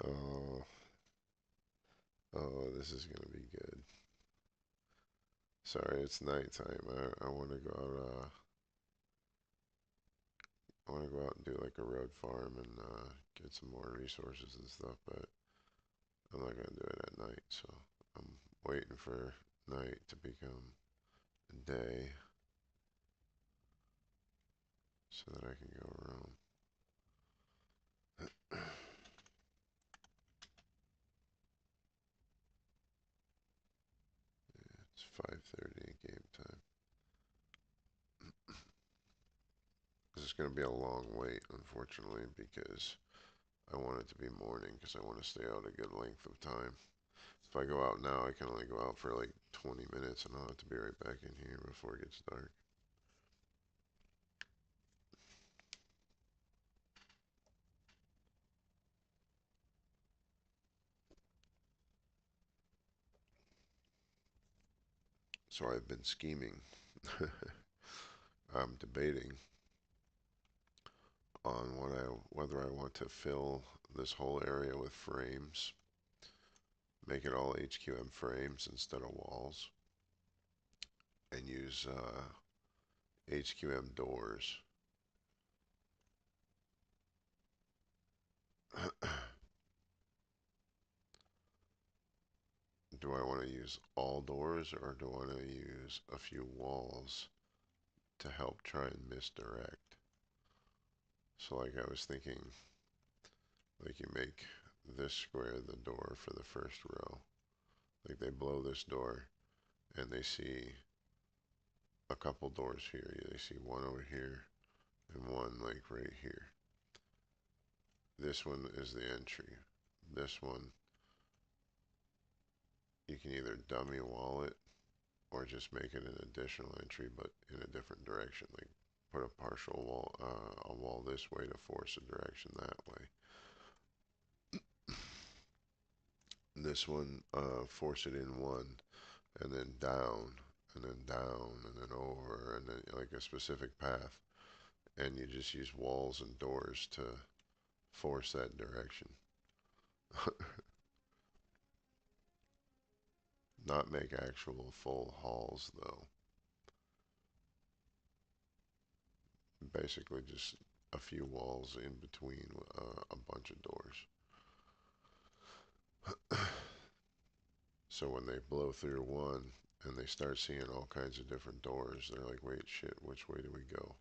oh, oh, this is gonna be good. Sorry, it's nighttime. I want to go out. I want to go out and do like a road farm and get some more resources and stuff, but I'm not gonna do it at night. So I'm waiting for night to become day so that I can go roam. It's 5:30 game time. This is gonna be a long wait, unfortunately, because I want it to be morning because I want to stay out a good length of time. If I go out now, I can only go out for like 20 minutes and I'll have to be right back in here before it gets dark. So I've been scheming. I'm debating on whether I want to fill this whole area with frames, make it all HQM frames instead of walls, and use HQM doors. Do I want to use all doors or do I want to use a few walls to help try and misdirect? So like I was thinking, like you make this square the door for the first row. Like they blow this door and they see a couple doors here. They see one over here and one like right here. This one is the entry. This one, you can either dummy wall it or just make it an additional entry but in a different direction. Like put a partial wall, a wall this way to force a direction that way. This one, force it in one and then down and then down and then over and then like a specific path. And you just use walls and doors to force that direction. Not make actual full halls though. Basically just a few walls in between a bunch of doors. So when they blow through one and they start seeing all kinds of different doors, they're like, wait, shit, which way do we go?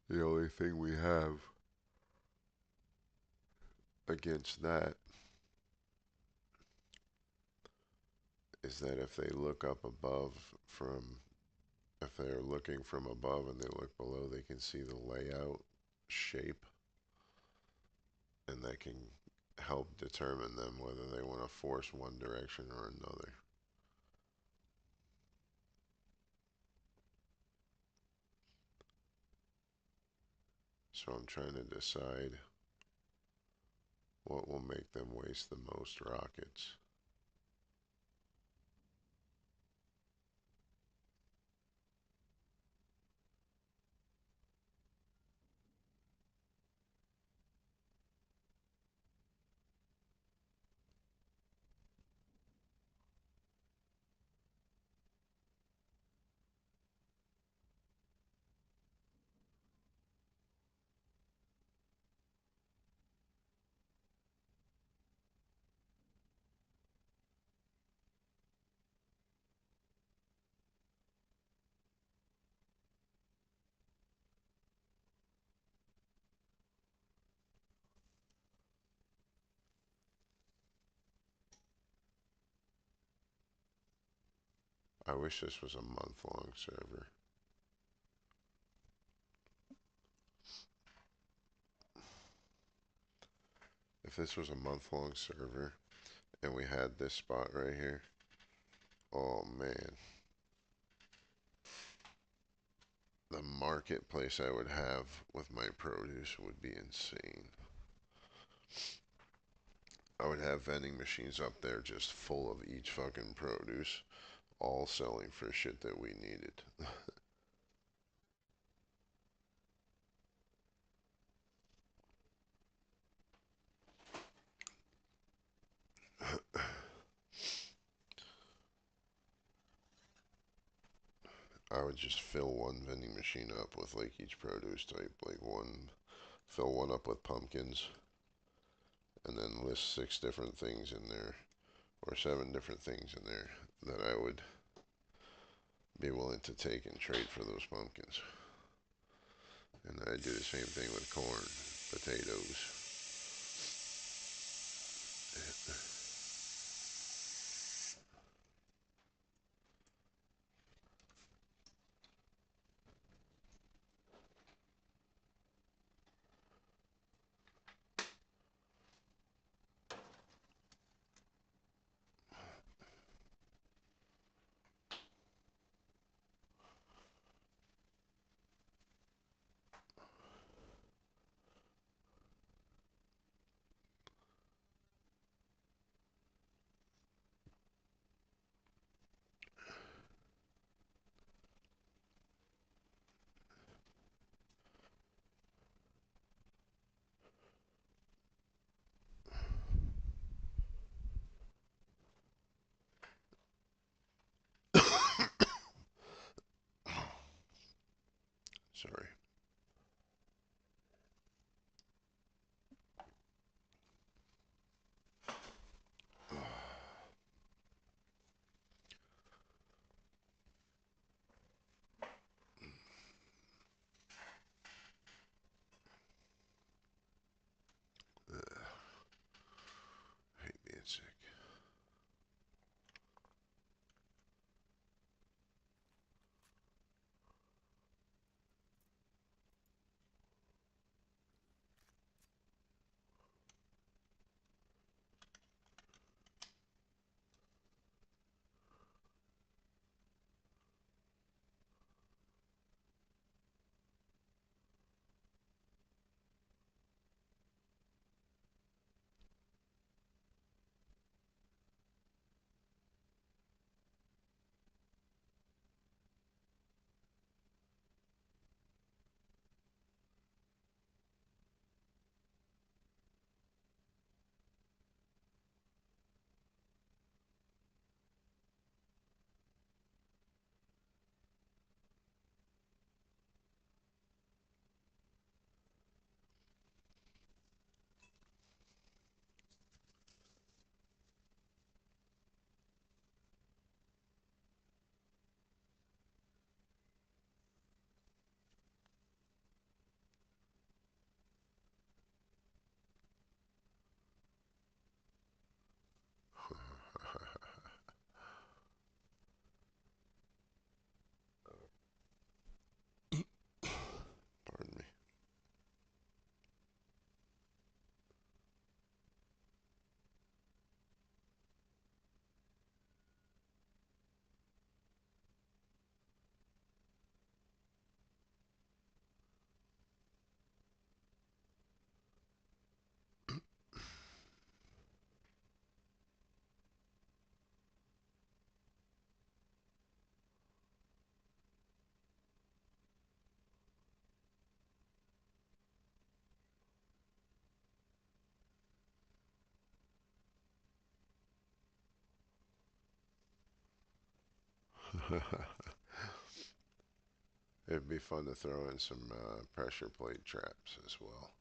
The only thing we have against that is that if they look up above from, if they're looking from above and they look below, they can see the layout shape and that can help determine them whether they want to force one direction or another. So I'm trying to decide what will make them waste the most rockets. I wish this was a month-long server. If this was a month-long server and we had this spot right here, oh man, the marketplace I would have with my produce would be insane. I would have vending machines up there just full of each fucking produce, all selling for shit that we needed. I would just fill one vending machine up with like each produce type, like fill one up with pumpkins, and then list 6 different things in there, or 7 different things in there that I would be willing to take and trade for those pumpkins. And I do the same thing with corn, potatoes. Sorry. I hate being sick. Pardon me. It'd be fun to throw in some pressure plate traps as well.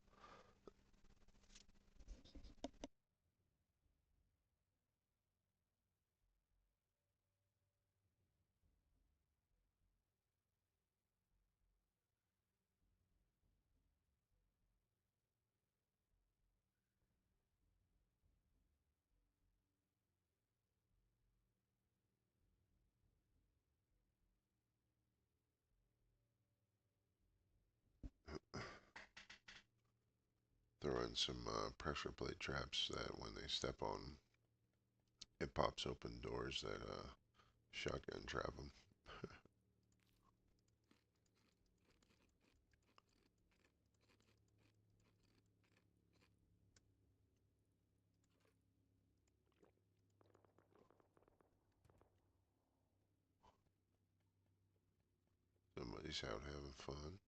throw in some pressure plate traps that when they step on, it pops open doors that shotgun trap them. Somebody's out having fun.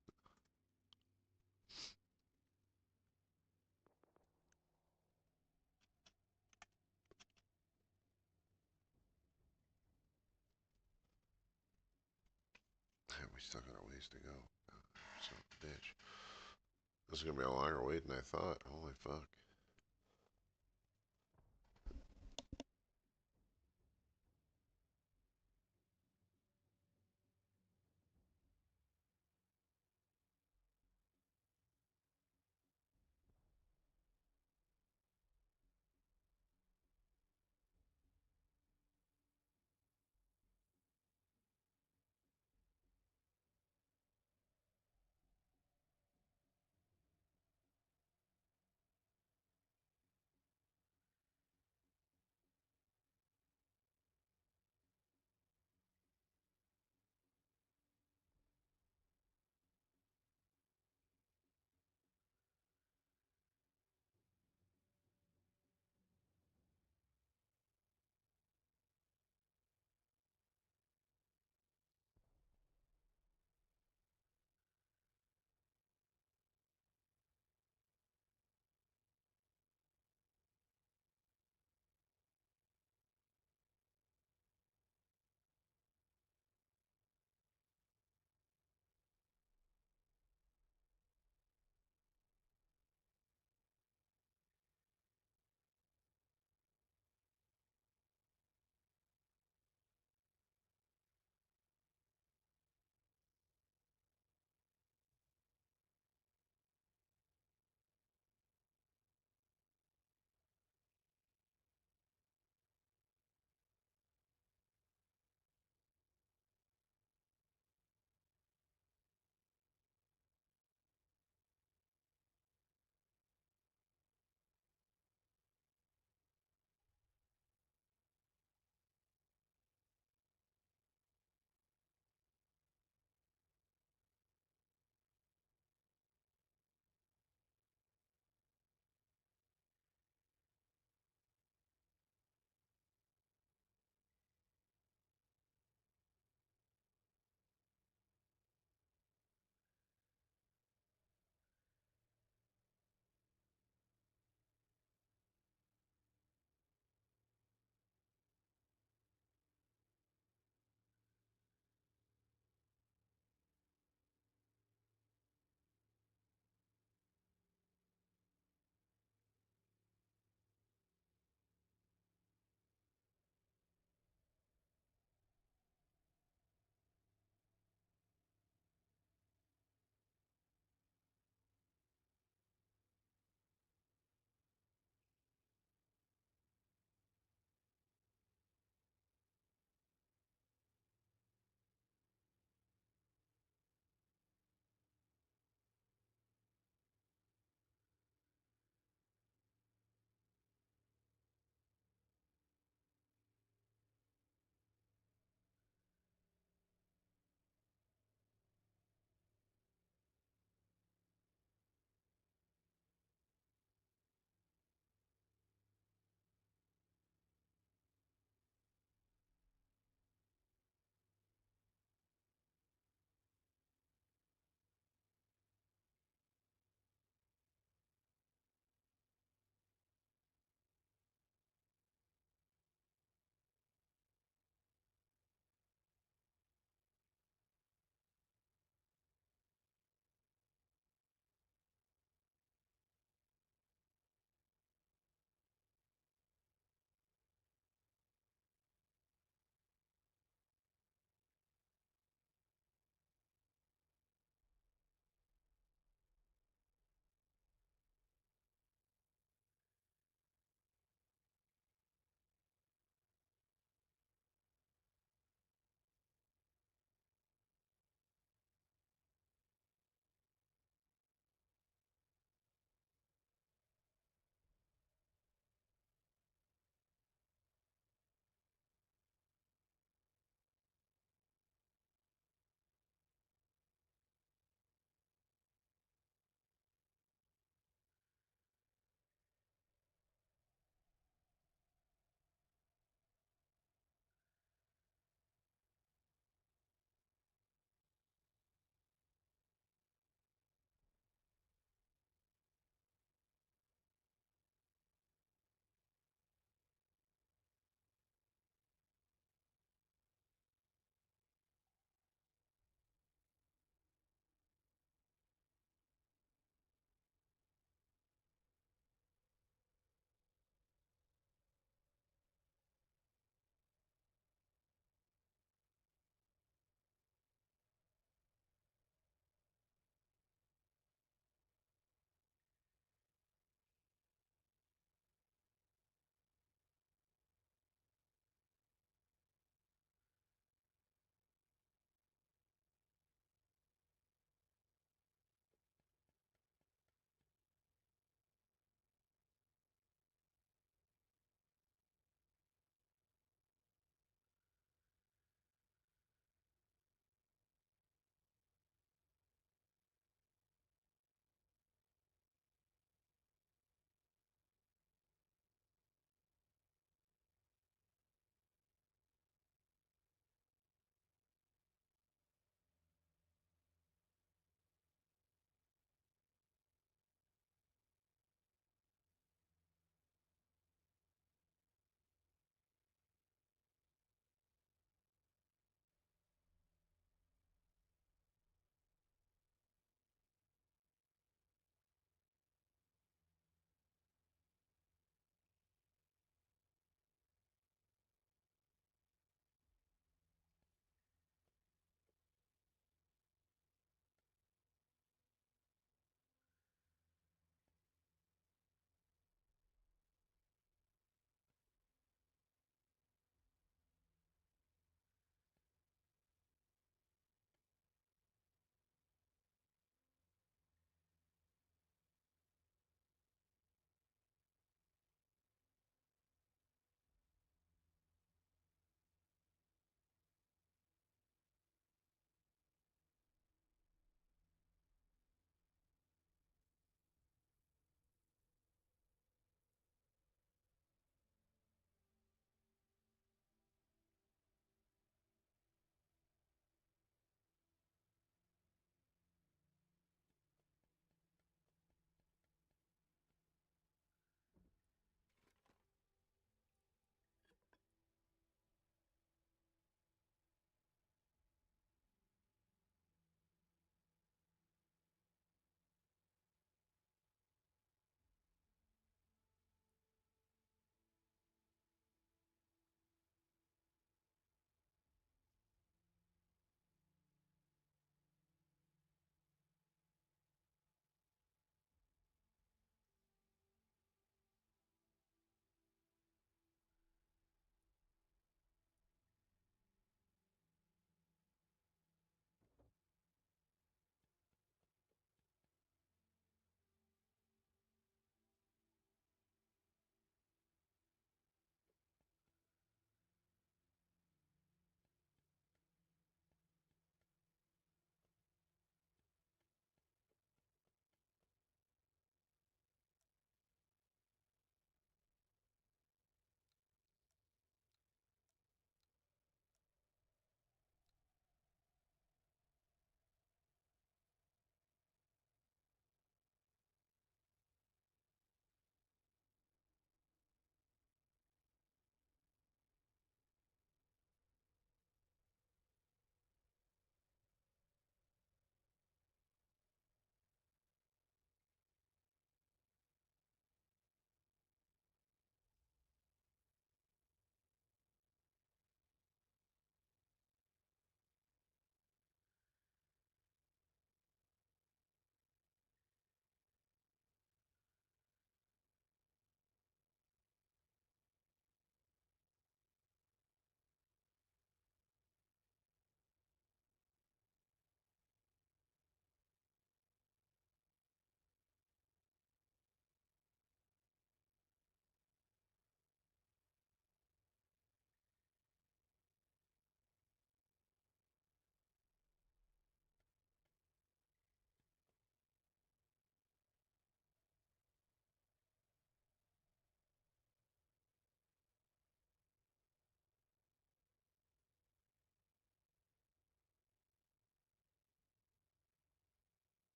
We still got a ways to go. Son of a bitch. This is gonna be a longer wait than I thought. Holy fuck.